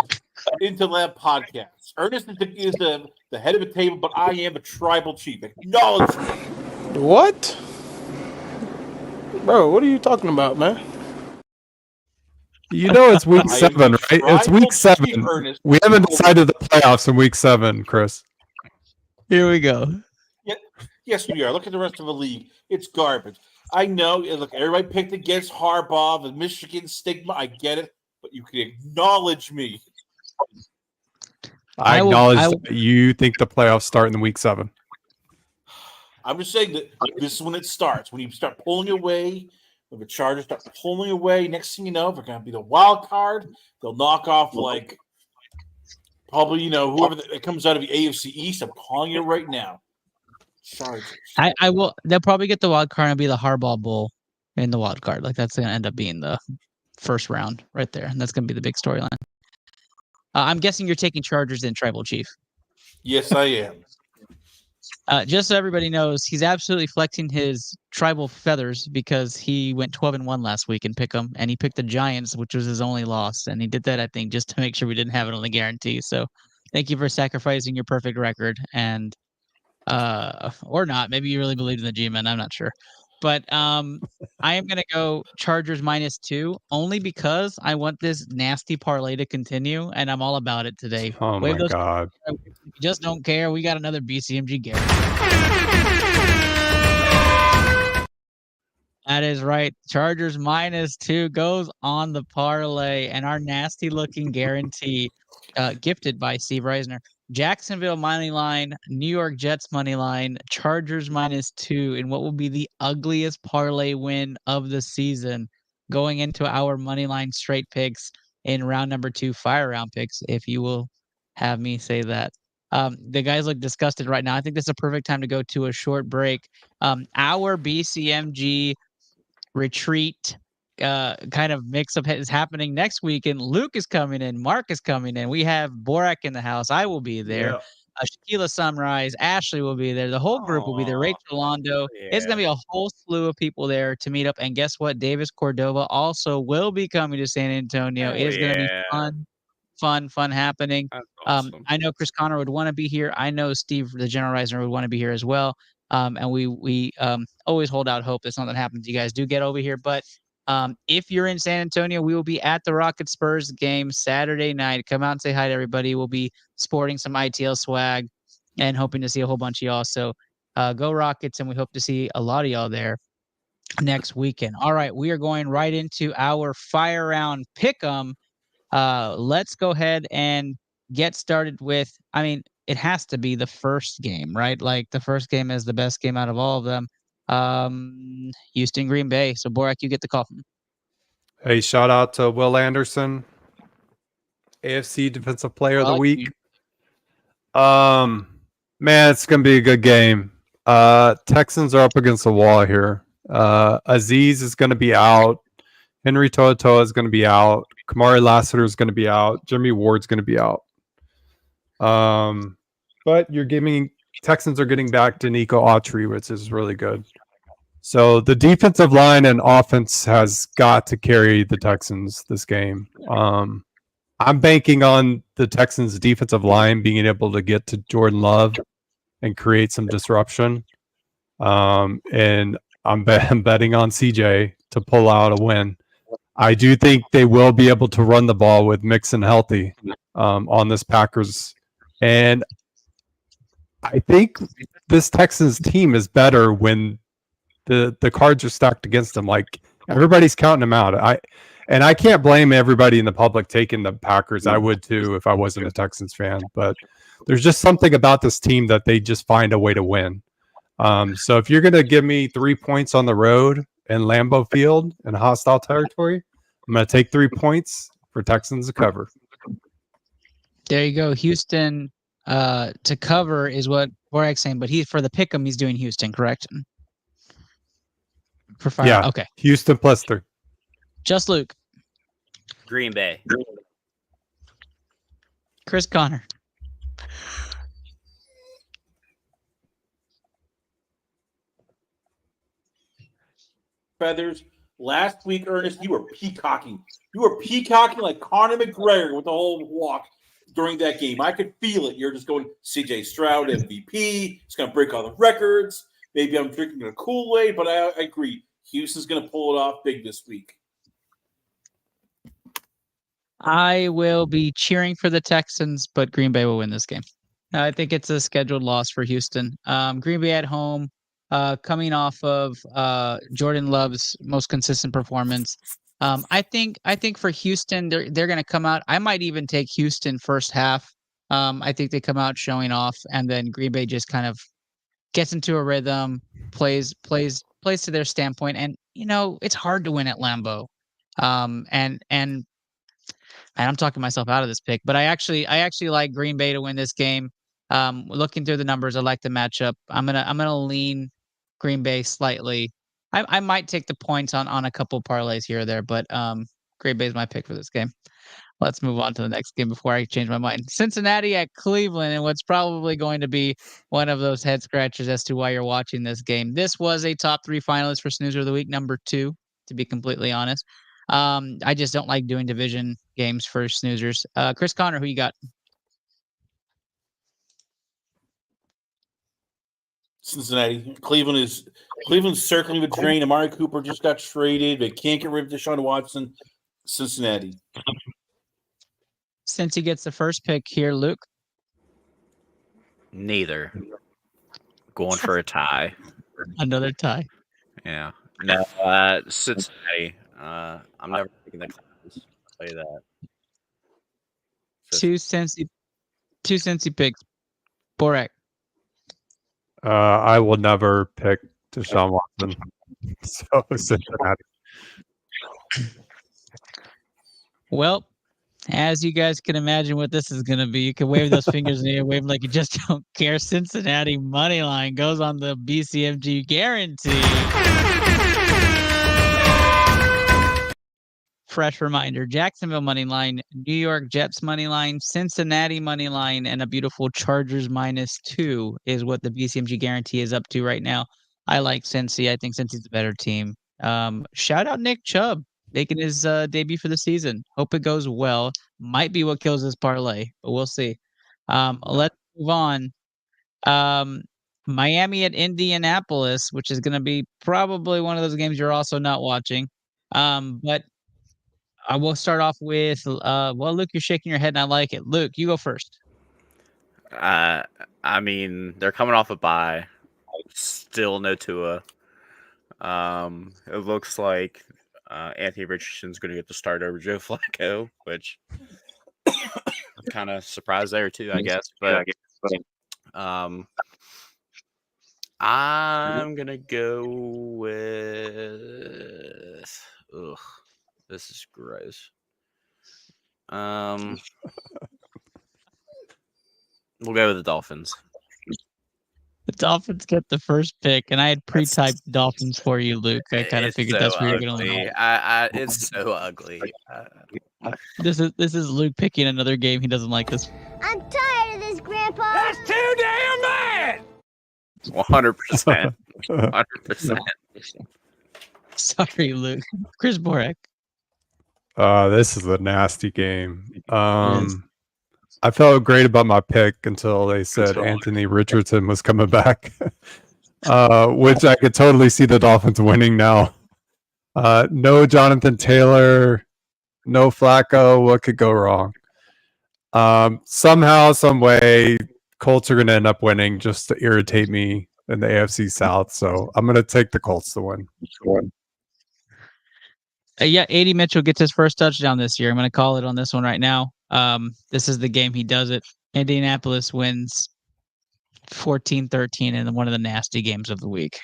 Into Lab podcast. Ernest is the head of the table, but I am a tribal chief. Acknowledge me. What? Bro, what are you talking about, man? You know it's week I am 7, the right? It's tribal week 7. chief, Ernest. We haven't decided the playoffs in week 7, Chris. Here we go. Yes, we are. Look at the rest of the league. It's garbage. I know. Look, everybody picked against Harbaugh, the Michigan stigma. I get it, but you can acknowledge me. I acknowledge that you think the playoffs start in the week 7. I'm just saying that this is when it starts. When you start pulling away, when the Chargers start pulling away, next thing you know, they're going to be the wild card. They'll knock off probably whoever that comes out of the AFC East. I'm calling you right now. Chargers. I will. They'll probably get the wild card and be the Harbaugh Bowl in the wild card. Like that's going to end up being the first round right there, and that's going to be the big storyline. I'm guessing you're taking Chargers in Tribal Chief. Yes, I am. Just so everybody knows, he's absolutely flexing his tribal feathers because he went 12-1 last week in Pick'em, and he picked the Giants, which was his only loss, and he did that, I think, just to make sure we didn't have it on the guarantee. So, thank you for sacrificing your perfect record, and or not. Maybe you really believed in the G-Men. I'm not sure, but I am gonna go Chargers -2 only because I want this nasty parlay to continue, and I'm all about it today. Oh my God! We just don't care. We got another BCMG Garrett. That is right. Chargers -2 goes on the parlay, and our nasty looking guarantee, gifted by Steve Reisner. Jacksonville money line, New York Jets money line, Chargers -2 in what will be the ugliest parlay win of the season, going into our money line straight picks in round number 2, fire round picks, if you will have me say that. The guys look disgusted right now. I think this is a perfect time to go to a short break. Our BCMG retreat kind of mix-up is happening next week, and Luke is coming in, Mark is coming in. We have Borak in the house. I will be there. Yeah. Shaquila Sunrise, Ashley will be there. The whole group will be there. Rachel Londo. It's going to be a whole slew of people there to meet up. And guess what? Davis Cordova also will be coming to San Antonio. It is going to be fun happening. Awesome. I know Chris Connor would want to be here. I know Steve, the General Reisner, would want to be here as well. And we always hold out hope that something happens. You guys do get over here. But if you're in San Antonio, we will be at the Rocket Spurs game Saturday night. Come out and say hi to everybody. We'll be sporting some ITL swag and hoping to see a whole bunch of y'all. So go Rockets, and we hope to see a lot of y'all there next weekend. All right, we are going right into our fire round pick'em. Let's go ahead and get started with, I mean, it has to be the first game, right? Like the first game is the best game out of all of them. Houston, Green Bay. So Borak, you get the call. Hey, shout out to Will Anderson, AFC Defensive Player of the Week. Man, it's gonna be a good game. Texans are up against the wall here. Aziz is gonna be out. Henry To'oTo'o is gonna be out. Kamari Lassiter is gonna be out. Jimmy Ward's gonna be out. But Texans are getting back to Nico Autry, which is really good. So the defensive line and offense has got to carry the Texans this game. I'm banking on the Texans defensive line being able to get to Jordan Love and create some disruption. And I'm betting on CJ to pull out a win. I do think they will be able to run the ball with Mixon healthy on this Packers. And I think this Texans team is better when the cards are stacked against them. Like everybody's counting them out. I can't blame everybody in the public taking the Packers. I would too if I wasn't a Texans fan. But there's just something about this team that they just find a way to win. So if you're going to give me 3 points on the road in Lambeau Field in hostile territory, I'm going to take 3 points for Texans to cover. There you go. Houston to cover is what Borak's saying, but for the pick'em, he's doing Houston, correct? For fire. Yeah. Okay. Houston +3. Just Luke. Green Bay. Chris Connor. Feathers. Last week, Ernest, you were peacocking. You were peacocking like Conor McGregor with the whole walk during that game. I could feel it. You're just going, CJ Stroud MVP. It's going to break all the records. Maybe I'm drinking a Kool-Aid, but I agree. Houston's going to pull it off big this week. I will be cheering for the Texans, but Green Bay will win this game. I think it's a scheduled loss for Houston. Green Bay at home, coming off of Jordan Love's most consistent performance. I think for Houston, they're going to come out. I might even take Houston first half. I think they come out showing off, and then Green Bay just kind of gets into a rhythm, plays to their standpoint, and it's hard to win at Lambeau. And I'm talking myself out of this pick, but I actually like Green Bay to win this game. Looking through the numbers, I like the matchup. I'm gonna lean Green Bay slightly. I might take the points on a couple parlays here or there, but Green Bay is my pick for this game. Let's move on to the next game before I change my mind. Cincinnati at Cleveland, and what's probably going to be one of those head scratchers as to why you're watching this game. This was a top 3 finalist for Snoozer of the Week, number 2, to be completely honest. I just don't like doing division games for snoozers. Chris Connor, who you got? Cincinnati. Cleveland's circling the drain. Amari Cooper just got traded. They can't get rid of Deshaun Watson. Cincinnati. Since he gets the first pick here, Luke. Neither. Going for a tie. Another tie. Yeah. No, Cincinnati. I'm never picking the Clowns. I'll tell you that. Two Cincy picks. Borak. I will never pick Deshaun Watson. So Cincinnati. Well, as you guys can imagine what this is going to be, you can wave those fingers in the air, wave like you just don't care. Cincinnati money line goes on the BCMG guarantee. Fresh reminder, Jacksonville money line, New York Jets money line, Cincinnati money line, and a beautiful Chargers -2 is what the BCMG guarantee is up to right now. I like Cincy. I think Cincy's a better team. Shout out Nick Chubb making his debut for the season. Hope it goes well. Might be what kills this parlay, but we'll see. Let's move on. Miami at Indianapolis, which is going to be probably one of those games you're also not watching. But I will start off with, Luke, you're shaking your head and I like it. Luke, you go first. I mean, they're coming off a bye. Still no Tua. It looks like Anthony Richardson's going to get the start over Joe Flacco, which I'm kind of surprised there too, I guess. But I'm going to go with... Ugh. This is gross. We'll go with the Dolphins. The Dolphins get the first pick, and I had pre-typed Dolphins for you, Luke. I kind of figured that's where you're going to lean. It's so ugly. This is Luke picking another game he doesn't like this. I'm tired of this, Grandpa. That's too damn bad. 100%. 100%. Sorry, Luke. Chris Borak. This is a nasty game. I felt great about my pick until they said Anthony Richardson was coming back, which I could totally see the Dolphins winning now. No Jonathan Taylor, no Flacco. What could go wrong? Somehow, some way, Colts are going to end up winning just to irritate me in the AFC South. So I'm going to take the Colts to win. Yeah, A.D. Mitchell gets his first touchdown this year. I'm going to call it on this one right now. This is the game he does it. Indianapolis wins 14-13 in one of the nasty games of the week.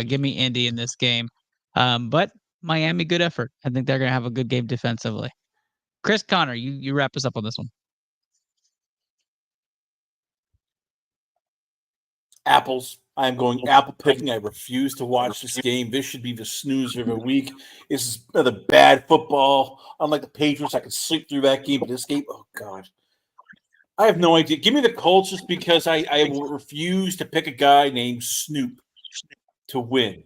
Give me Indy in this game. But Miami, good effort. I think they're going to have a good game defensively. Chris Connor, you wrap us up on this one. Apples. I'm going apple picking. I refuse to watch this game. This should be the snoozer of the week. This is the bad football. Unlike the Patriots, I can sleep through that game. But this game, oh God. I have no idea. Give me the Colts just because I will refuse to pick a guy named Snoop to win.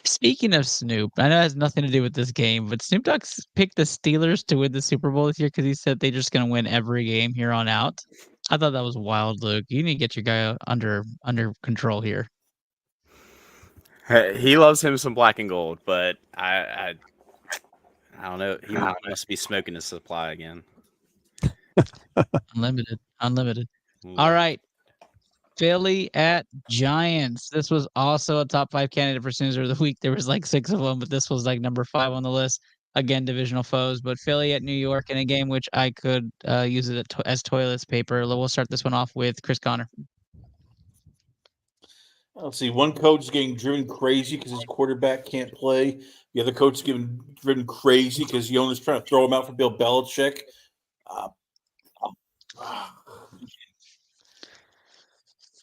Speaking of Snoop, I know it has nothing to do with this game, but Snoop Dogg's picked the Steelers to win the Super Bowl this year because he said they're just going to win every game here on out. I thought that was wild, Luke. You need to get your guy under control here. He loves him some black and gold, but I don't know. He must be smoking his supply again. Unlimited. All right. Philly at Giants. This was also a top 5 candidate for Snoozer of the week. There was like 6 of them, but this was like number 5 on the list. Again, divisional foes, but Philly at New York in a game which I could use it as toilet paper. We'll start this one off with Chris Connor. Let's see. One coach is getting driven crazy because his quarterback can't play. The other coach is getting driven crazy because the owner's trying to throw him out for Bill Belichick.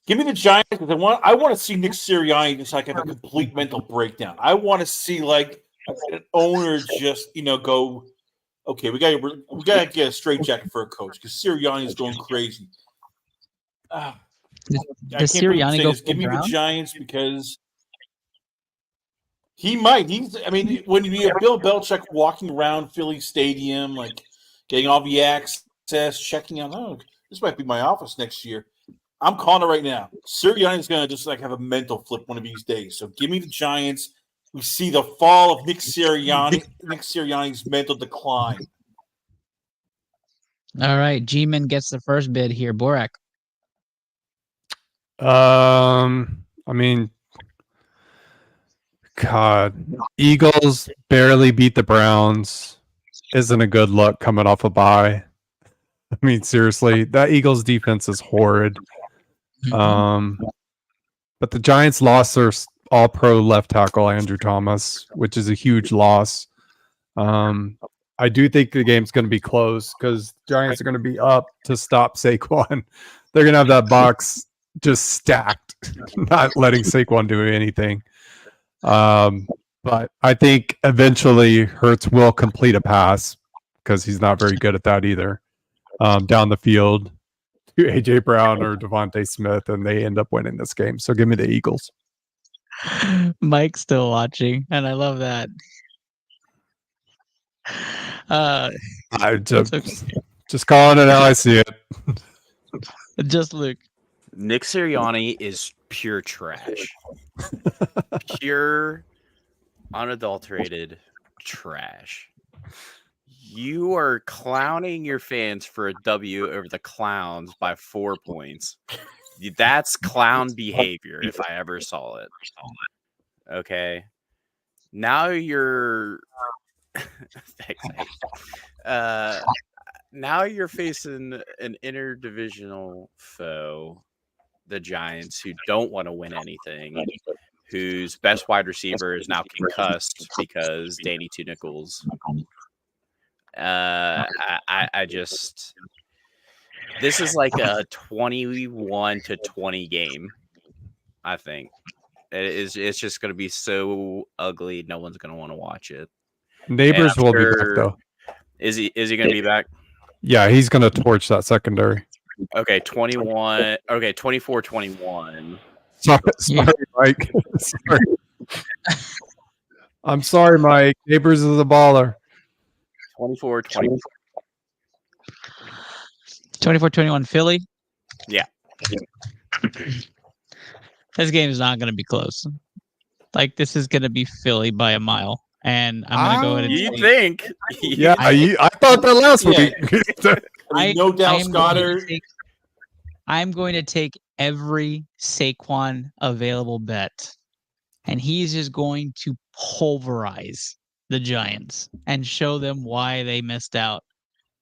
Give me the Giants because I want to see Nick Sirianni just like have a complete mental breakdown. I want to see like an owner just go, okay, we got to get a straight jacket for a coach because Sirianni is going crazy. Does Sirianni go? Give me the Giants because he might. When you have Bill Belichick walking around Philly Stadium, like getting all the access, checking out, oh, this might be my office next year. I'm calling it right now. Sirianni is going to just like have a mental flip one of these days. So give me the Giants. We see the fall of Nick Sirianni's mental decline. All right, G-Man gets the first bid here. Borak. God, Eagles barely beat the Browns. Isn't a good look coming off a bye. Seriously, that Eagles defense is horrid. But the Giants lost their all-pro left tackle, Andrew Thomas, which is a huge loss. I do think the game's going to be close because the Giants are going to be up to stop Saquon. They're going to have that box just stacked, not letting Saquon do anything. But I think eventually Hurts will complete a pass because he's not very good at that either. Down the field to AJ Brown or Devontae Smith, and they end up winning this game. So give me the Eagles. Mike's still watching, and I love that. I just calling it how I see it. Just Luke. Nick Sirianni is pure trash. Pure, unadulterated trash. You are clowning your fans for a W over the Clowns by 4 points. That's clown behavior if I ever saw it. Okay. Now you're now you're facing an interdivisional foe, the Giants, who don't want to win anything, whose best wide receiver is now concussed because Danny Two Nichols. I just, this is like a 21-20 game. I think it's just going to be so ugly. No one's going to want to watch it. Neighbors will be back though. Is he going to be back? Yeah, he's going to torch that secondary. Okay, 21. Okay, 24-21. Sorry, Mike. Sorry. I'm sorry, Mike. Neighbors is a baller. 24-21. 24-21 Philly. Yeah. This game is not going to be close. Like, this is going to be Philly by a mile. And I'm going to go ahead and You think? Yeah, I thought that last week. No doubt, Scotter. I'm going to take every Saquon available bet. And he's just going to pulverize the Giants and show them why they missed out.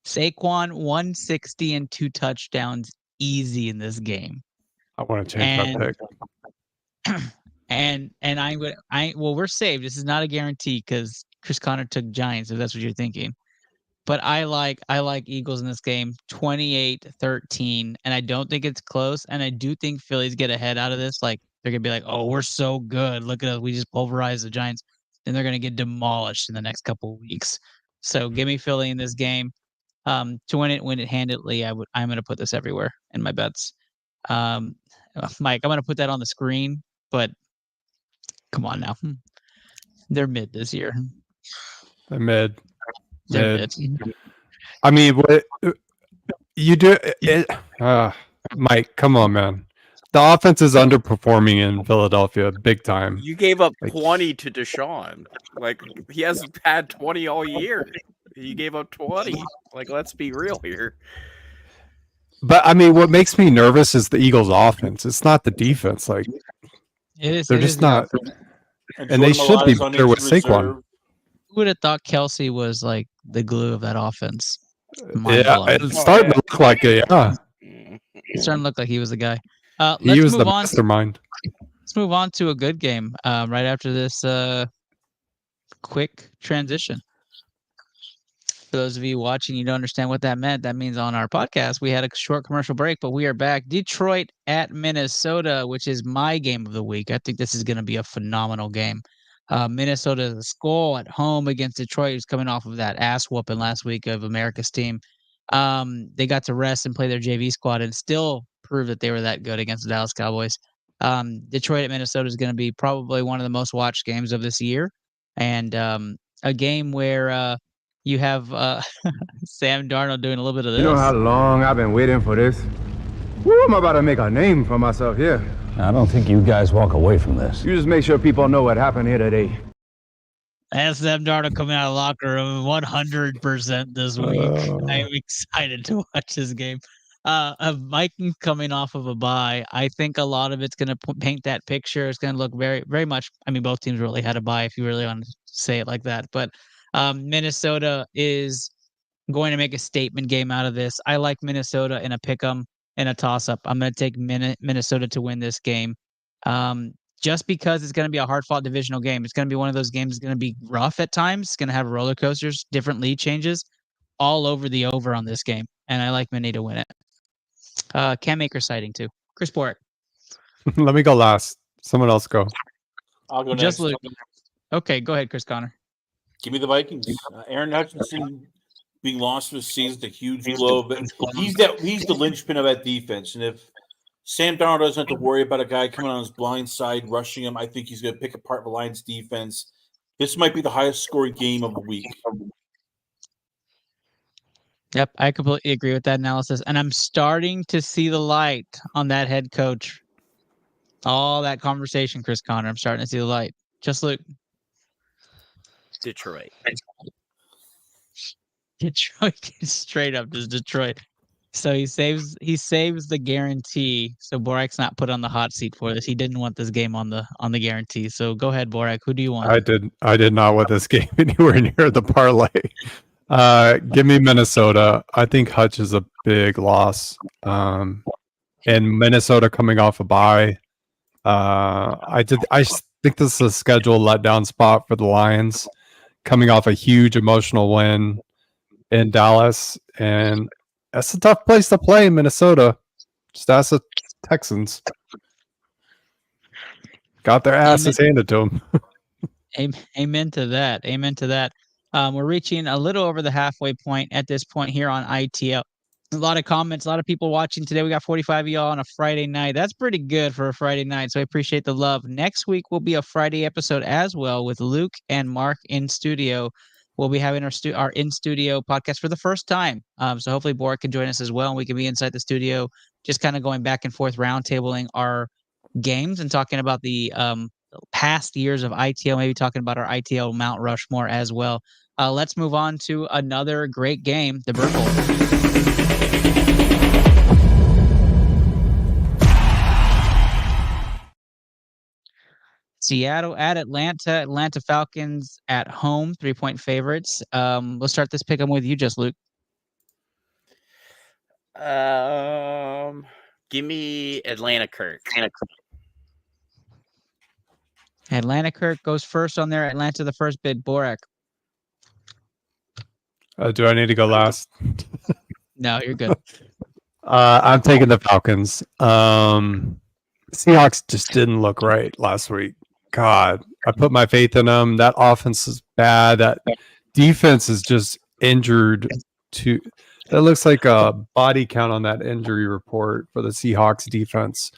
Saquon 160 and 2 touchdowns easy in this game. I want to change that pick. And we're saved. This is not a guarantee because Chris Connor took Giants, if that's what you're thinking. But I like Eagles in this game, 28-13, and I don't think it's close. And I do think Phillies get ahead out of this. Like, they're gonna be like, "Oh, we're so good. Look at us. We just pulverized the Giants." And they're gonna get demolished in the next couple of weeks. So give me Philly in this game. To win it handedly, I'm going to put this everywhere in my bets. Mike, I'm going to put that on the screen, but come on now. They're mid this year. They're mid. They're Mid. mid. I mean, what you do it, Mike, come on, man. The offense is underperforming in Philadelphia big time. You gave up Like- 20 to Deshaun. Like, he hasn't had 20 all year. You gave up 20. Like, let's be real here. But I mean, what makes me nervous is the Eagles' offense. It's not the defense. Like they're just not, and they should be better with Saquon. Who would have thought Kelsey was like the glue of that offense? Yeah, it's starting to look like it. Yeah, It's starting to look like he was the guy. he was Let's the move on. mastermind. Let's move on to a good game right after this quick transition. For those of you watching, you don't understand what that meant. That means on our podcast, we had a short commercial break, but we are back. Detroit at Minnesota, which is my game of the week. I think this is going to be a phenomenal game. Minnesota's goal at home against Detroit, who's coming off of that ass whooping last week of America's team. They got to rest and play their JV squad and still prove that they were that good against the Dallas Cowboys. Detroit at Minnesota is going to be probably one of the most watched games of this year, and a game where you have Sam Darnold doing a little bit of this. You know how long I've been waiting for this? Woo, I'm about to make a name for myself here. I don't think you guys walk away from this. You just make sure people know what happened here today. That's Sam Darnold coming out of the locker room 100% this week. I'm excited to watch this game. Vikings coming off of a bye. I think a lot of it's going to paint that picture. It's going to look very, very much. I mean, both teams really had a bye, if you really want to say it like that. But Minnesota is going to make a statement game out of this. I like Minnesota in a pick'em and a toss-up. I'm going to take Minnesota to win this game. Just because it's going to be a hard-fought divisional game. It's going to be one of those games that's going to be rough at times. It's going to have roller coasters, different lead changes, all over the over on this game. And I like Minnie to win it. Cam Akers sighting too. Chris Borek. Let me go last. Someone else go. I'll go Just next. Luke. Okay, go ahead, Chris Connor. Give me the Vikings. Aaron Hutchinson being lost for the season is a huge blow, but he's the linchpin of that defense. And if Sam Darnold doesn't have to worry about a guy coming on his blind side, rushing him, I think he's going to pick apart the Lions' defense. This might be the highest scoring game of the week. Yep, I completely agree with that analysis. And I'm starting to see the light on that head coach. All that conversation, Chris Connor. I'm starting to see the light. Just Luke. Detroit. Detroit straight up is Detroit. So he saves the guarantee. So Borak's not put on the hot seat for this. He didn't want this game on the guarantee. So go ahead, Borak. Who do you want? I did not want this game anywhere near the parlay. Give me Minnesota. I think Hutch is a big loss. And Minnesota coming off a bye. I think this is a schedule letdown spot for the Lions, coming off a huge emotional win in Dallas, and that's a tough place to play in Minnesota. Just ask the Texans. Got their asses handed to them. Amen to that. Amen to that. We're reaching a little over the halfway point at this point here on ITL. A lot of comments, a lot of people watching today. We got 45 of y'all on a Friday night. That's pretty good for a Friday night, so I appreciate the love. Next week will be a Friday episode as well with Luke and Mark in studio. We'll be having our in-studio podcast for the first time. So hopefully Borak can join us as well, and we can be inside the studio just kind of going back and forth, roundtabling our games and talking about the past years of ITL, maybe talking about our ITL Mount Rushmore as well. Let's move on to another great game, the Bird Bowl. Seattle at Atlanta. Atlanta Falcons at home, 3-point favorites. We'll start this pick 'em with you, just Luke. Give me Atlanta Kirk. Atlanta Kirk goes first on there. Atlanta the first bid. Borak. Do I need to go last? No, you're good. I'm taking the Falcons. Seahawks just didn't look right last week. God, I put my faith in them. That offense is bad. That defense is just injured. That looks like a body count on that injury report for the Seahawks defense.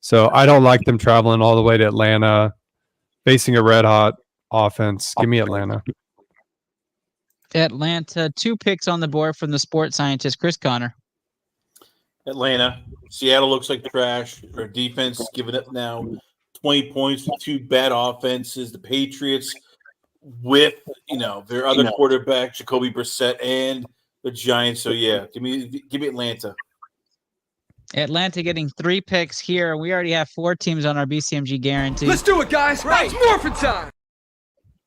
So I don't like them traveling all the way to Atlanta, facing a red hot offense. Give me Atlanta. Atlanta, 2 picks on the board from the sports scientist, Chris Connor. Atlanta. Seattle looks like trash. Their defense is giving up now 20 points with 2 bad offenses. The Patriots with, their other quarterback, Jacoby Brissett, and the Giants. So, yeah, give me Atlanta. Atlanta getting 3 picks here. We already have 4 teams on our BCMG guarantee. Let's do it, guys. Right. It's morphin' time.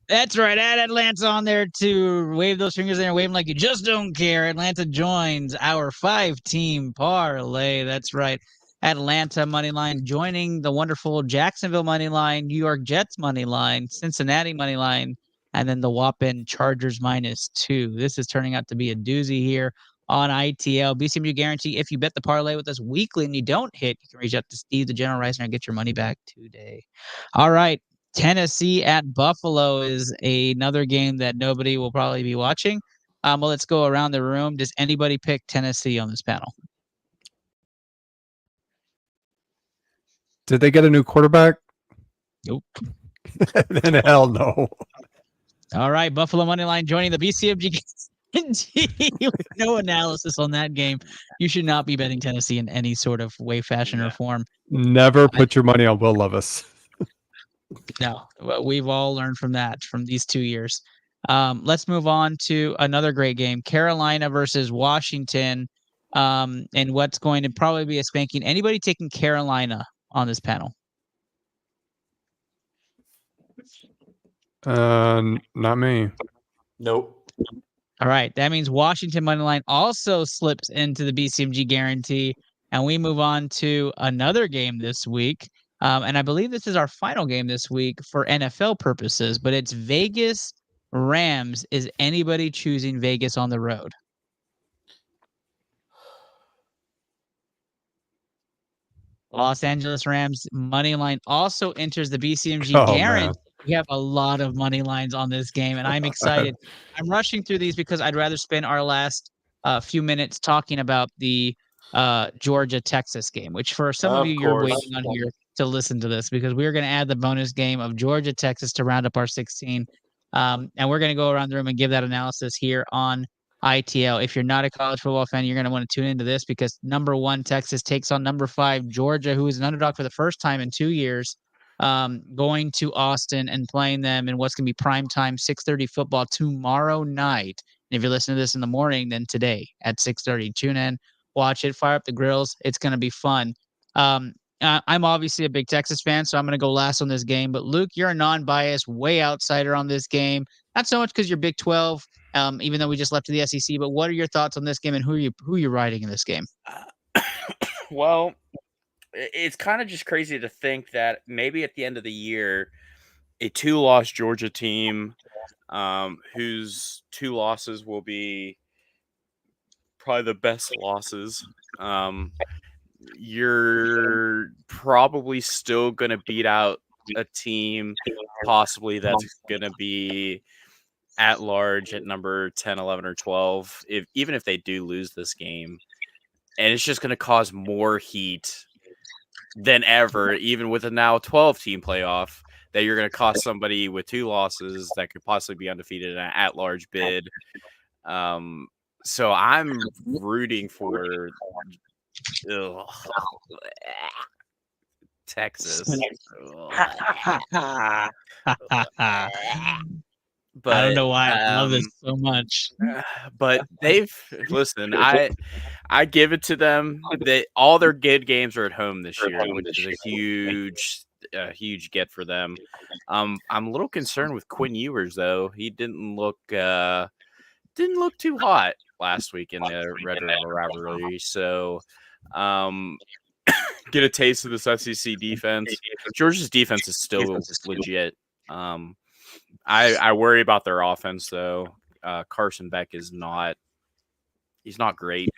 That's right. Add Atlanta on there to wave those fingers there and wave them like you just don't care. Atlanta joins our 5-team parlay. That's right. Atlanta money line joining the wonderful Jacksonville money line, New York Jets money line, Cincinnati money line, and then the whopping Chargers -2. This is turning out to be a doozy here on ITL. BCMG guarantee. If you bet the parlay with us weekly and you don't hit, you can reach out to Steve, the general ricer, and get your money back today. All right. Tennessee at Buffalo is another game that nobody will probably be watching. Well, let's go around the room. Does anybody pick Tennessee on this panel? Did they get a new quarterback? Nope. Then hell no. All right, Buffalo money line joining the BCMG. With no analysis on that game. You should not be betting Tennessee in any sort of way, fashion, or form. Never put your money on Will Levis. No, we've all learned from these 2 years. Let's move on to another great game, Carolina versus Washington, and what's going to probably be a spanking. Anybody taking Carolina on this panel? Not me. Nope. All right, that means Washington money line also slips into the BCMG guarantee, and we move on to another game this week. And I believe this is our final game this week for NFL purposes, but it's Vegas Rams. Is anybody choosing Vegas on the road? Los Angeles Rams money line also enters the BCMG guarantee. Man. We have a lot of money lines on this game, and I'm excited. I'm rushing through these because I'd rather spend our last few minutes talking about the Georgia-Texas game, which for some of you, you're waiting on here to listen to this because we're going to add the bonus game of Georgia-Texas to round up our 16. And we're going to go around the room and give that analysis here on ITL. If you're not a college football fan, you're going to want to tune into this because number 1, Texas takes on number 5, Georgia, who is an underdog for the first time in 2 years, going to Austin and playing them in what's going to be primetime 6:30 football tomorrow night. And if you're listening to this in the morning, then today at 6:30, tune in, watch it, fire up the grills. It's going to be fun. I'm obviously a big Texas fan, so I'm going to go last on this game. But Luke, you're a non-biased, way outsider on this game. Not so much because you're Big 12, even though we just left to the SEC. But what are your thoughts on this game and who are you riding in this game? Well, it's kind of just crazy to think that maybe at the end of the year, a 2-loss Georgia team, whose 2 losses will be probably the best losses. You're probably still going to beat out a team possibly that's going to be at large at number 10, 11, or 12, even if they do lose this game. And it's just going to cause more heat than ever, even with a now 12-team playoff, that you're going to cost somebody with 2 losses that could possibly be undefeated in an at-large bid. So I'm rooting for Texas. But I don't know why I love this so much. But listen, I give it to them. All their good games are at home this year, which is a huge get for them. I'm a little concerned with Quinn Ewers though. He didn't look too hot last week in the Red River rivalry. So get a taste of this SEC defense. Georgia's defense is still legit. I worry about their offense though. Carson Beck is not great.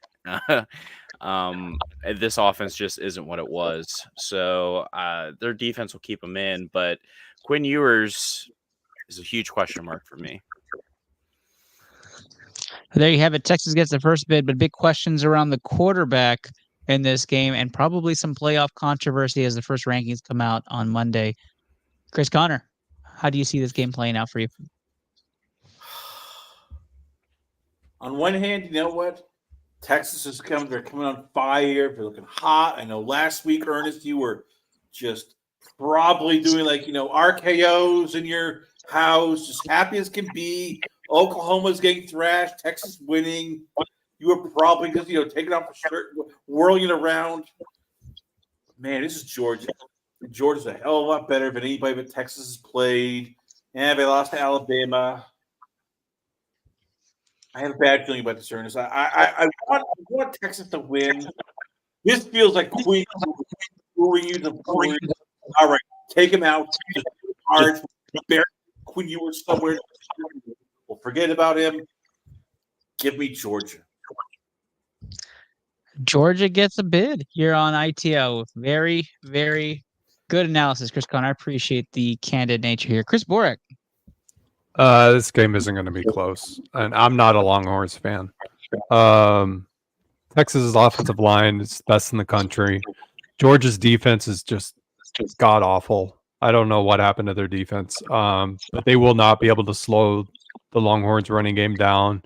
This offense just isn't what it was. So their defense will keep them in, but Quinn Ewers is a huge question mark for me. There you have it. Texas gets the first bid, but big questions around the quarterback in this game and probably some playoff controversy as the first rankings come out on Monday. Chris Connor, how do you see this game playing out for you? On one hand, you know what? Texas is coming. They're coming on fire. They're looking hot. I know last week, Ernest, you were just probably doing RKOs in your house, just happy as can be. Oklahoma's getting thrashed. Texas winning. You were probably just taking off a shirt, whirling it around. Man, this is Georgia. Georgia's a hell of a lot better than anybody but Texas has played. And they lost to Alabama. I have a bad feeling about this, Ernest. I want Texas to win. This feels like Queen luring you to Florida. All right, take him out. Hard. Queen, you were somewhere. Well, forget about him. Give me Georgia. Georgia gets a bid here on ITO. Very, very good analysis, Chris Connor. I appreciate the candid nature here. Chris Borek. This game isn't going to be close, and I'm not a Longhorns fan. Texas's offensive line is best in the country. Georgia's defense is just god awful. I don't know what happened to their defense, but they will not be able to slow the Longhorns' running game down,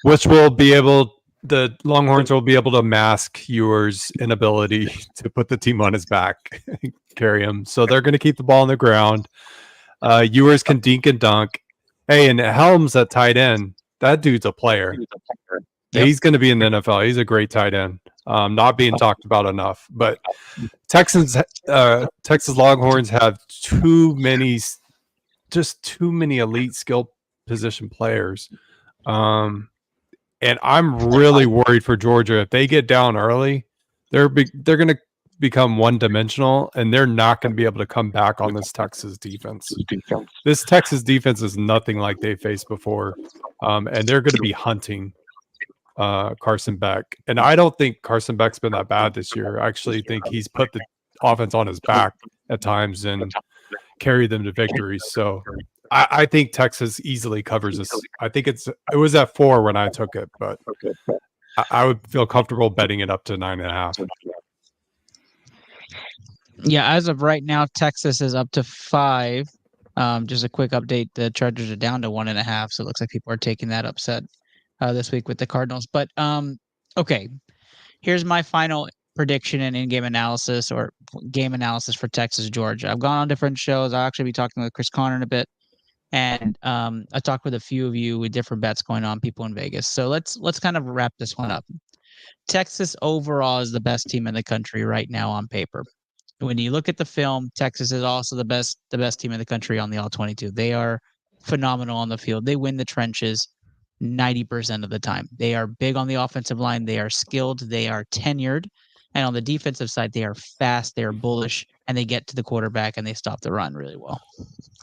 which will be able. The Longhorns will be able to mask Ewer's inability to put the team on his back, carry him. So they're going to keep the ball on the ground. Ewers can dink and dunk. Hey, and Helms at tight end. That dude's a player. Yep. He's going to be in the NFL. He's a great tight end. Not being talked about enough. But Texas Longhorns have too many elite skill position players. And I'm really worried for Georgia. If they get down early, they're going to become one-dimensional, and they're not going to be able to come back on this Texas defense. This Texas defense is nothing like they faced before, and they're going to be hunting Carson Beck. And I don't think Carson Beck's been that bad this year. I actually think he's put the offense on his back at times and carried them to victories. So I think Texas easily covers this. I think it was at 4 when I took it, but I would feel comfortable betting it up to 9.5. Yeah, as of right now, Texas is up to 5. Just a quick update: the Chargers are down to 1.5, so it looks like people are taking that upset this week with the Cardinals. But okay, here's my final prediction and in-game analysis or game analysis for Texas Georgia. I've gone on different shows. I'll actually be talking with Chris Connor in a bit. And I talked with a few of you with different bets going on, people in Vegas. So let's kind of wrap this one up. Texas overall is the best team in the country right now on paper. When you look at the film, Texas is also the best team in the country on the All-22. They are phenomenal on the field. They win the trenches 90% of the time. They are big on the offensive line. They are skilled. They are tenured. And on the defensive side, they are fast. They are bullish. And they get to the quarterback and they stop the run really well.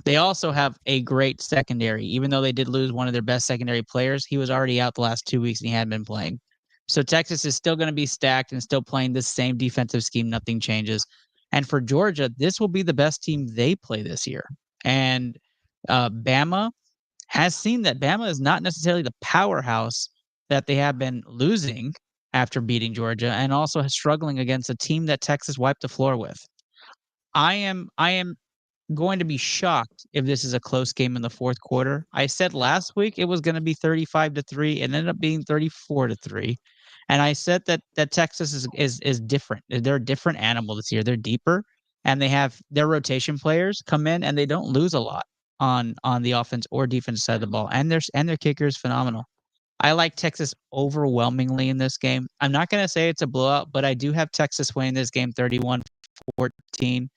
They also have a great secondary. Even though they did lose one of their best secondary players, he was already out the last 2 weeks and he hadn't been playing. So Texas is still going to be stacked and still playing the same defensive scheme. Nothing changes. And for Georgia, this will be the best team they play this year. And Bama has seen that Bama is not necessarily the powerhouse that they have been losing after beating Georgia, and also struggling against a team that Texas wiped the floor with. I am going to be shocked if this is a close game in the fourth quarter. I said last week it was going to be 35-3. It ended up being 34-3. And I said that Texas is different. They're a different animal this year. They're deeper, and they have their rotation players come in and they don't lose a lot on the offense or defense side of the ball. And their kicker is phenomenal. I like Texas overwhelmingly in this game. I'm not going to say it's a blowout, but I do have Texas winning this game 31-14.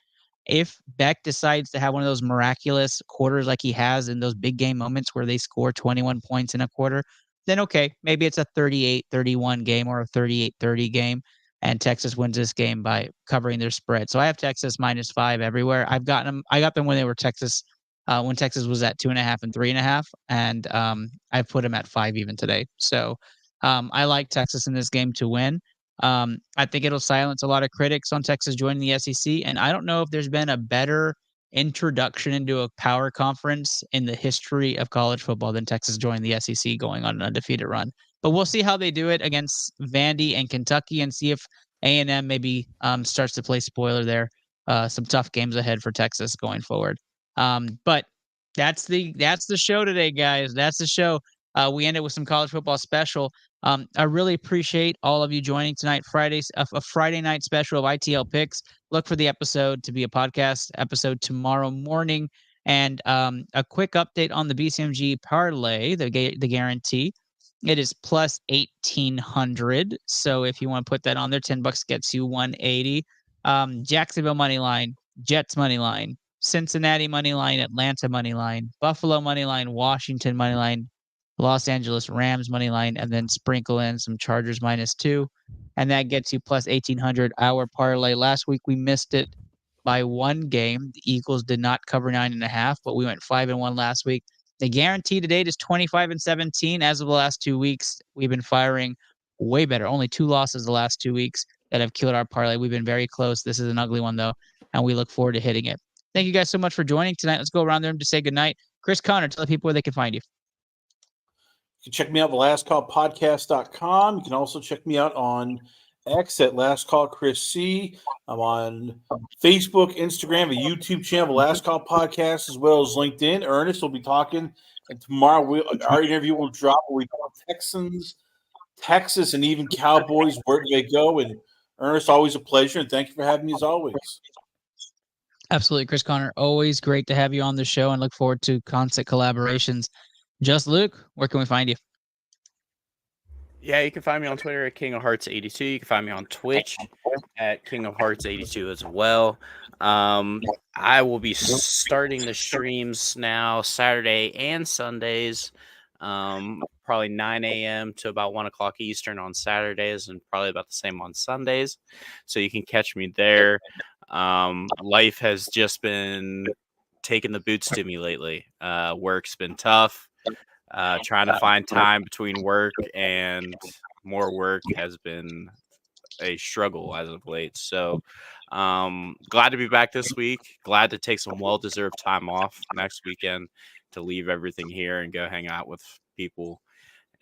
If Beck decides to have one of those miraculous quarters like he has in those big game moments where they score 21 points in a quarter, then okay, maybe it's a 38-31 game or a 38-30 game, and Texas wins this game by covering their spread. So I have Texas -5 everywhere. I got them when they were Texas. When Texas was at 2.5 and 3.5, and I put them at 5 even today. So I like Texas in this game to win. I think it'll silence a lot of critics on Texas joining the SEC, and I don't know if there's been a better introduction into a power conference in the history of college football than Texas joining the SEC going on an undefeated run. But we'll see how they do it against Vandy and Kentucky and see if A&M maybe starts to play spoiler there. Some tough games ahead for Texas going forward. But that's the show today, guys. That's the show. We ended with some college football special. I really appreciate all of you joining tonight. A Friday night special of ITL Picks. Look for the episode to be a podcast episode tomorrow morning. And a quick update on the BCMG parlay, the guarantee. It is plus 1,800. So if you want to put that on there, $10 gets you 180. Jacksonville money line, Jets money line, Cincinnati money line, Atlanta money line, Buffalo money line, Washington money line, Los Angeles Rams money line, and then sprinkle in some Chargers -2, and that gets you plus 1,800. Our parlay last week we missed it by one game. The Eagles did not cover 9.5, but we went 5-1 last week. The guarantee to date is 25-17. As of the last 2 weeks, we've been firing way better. Only 2 losses the last 2 weeks that have killed our parlay. We've been very close. This is an ugly one though, and we look forward to hitting it. Thank you guys so much for joining tonight. Let's go around the room to say goodnight. Chris Connor, tell the people where they can find you. You can check me out at thelastcallpodcast.com. You can also check me out on X at Last Call Chris C. I'm on Facebook, Instagram, a YouTube channel, The Last Call Podcast, as well as LinkedIn. Ernest will be talking, and tomorrow our interview will drop where we talk Texans, Texas, and even Cowboys. Where do they go? And Ernest, always a pleasure, and thank you for having me as always. Absolutely, Chris Connor. Always great to have you on the show, and look forward to constant collaborations. Just Luke, where can we find you? Yeah, you can find me on Twitter at King of Hearts 82. You can find me on Twitch at King of Hearts 82 as well. I will be starting the streams now Saturday and Sundays, probably 9 a.m. to about 1 o'clock Eastern on Saturdays, and probably about the same on Sundays. So you can catch me there. Life has just been taking the boots to me lately. Work's been tough. Trying to find time between work and more work has been a struggle as of late. So glad to be back this week. Glad to take some well-deserved time off next weekend to leave everything here and go hang out with people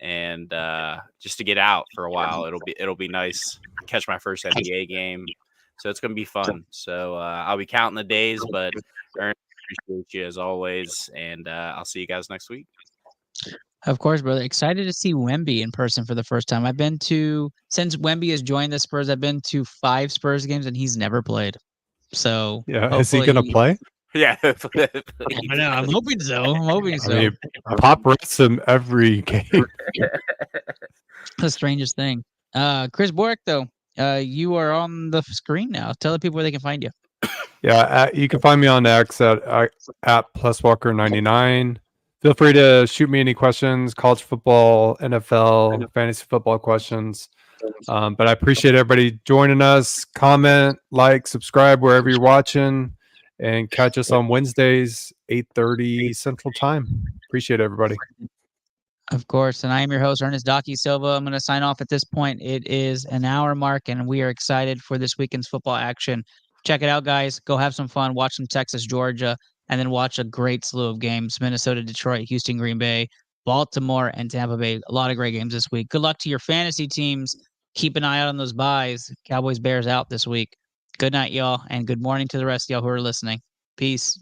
and just to get out for a while. It'll be nice. Catch my first NBA game. So it's going to be fun. So I'll be counting the days, but Ernest, appreciate you as always. And I'll see you guys next week. Of course, brother. Excited to see Wemby in person for the first time. Since Wemby has joined the Spurs, I've been to 5 Spurs games and he's never played. So yeah, is he going to play? Yeah, I know. I'm hoping so. I mean, Pop rests him every game. The strangest thing. Chris Borek, though, you are on the screen now. Tell the people where they can find you. Yeah, you can find me on X at +Walker99. Feel free to shoot me any questions, college football, NFL, fantasy football questions. But I appreciate everybody joining us. Comment, like, subscribe wherever you're watching, and catch us on Wednesdays, 8:30 Central Time. Appreciate everybody. Of course, and I am your host, Ernest Docky Silva. I'm going to sign off at this point. It is an hour mark, and we are excited for this weekend's football action. Check it out, guys. Go have some fun. Watch some Texas, Georgia, and then watch a great slew of games. Minnesota, Detroit, Houston, Green Bay, Baltimore, and Tampa Bay. A lot of great games this week. Good luck to your fantasy teams. Keep an eye out on those buys. Cowboys, Bears out this week. Good night, y'all, and good morning to the rest of y'all who are listening. Peace.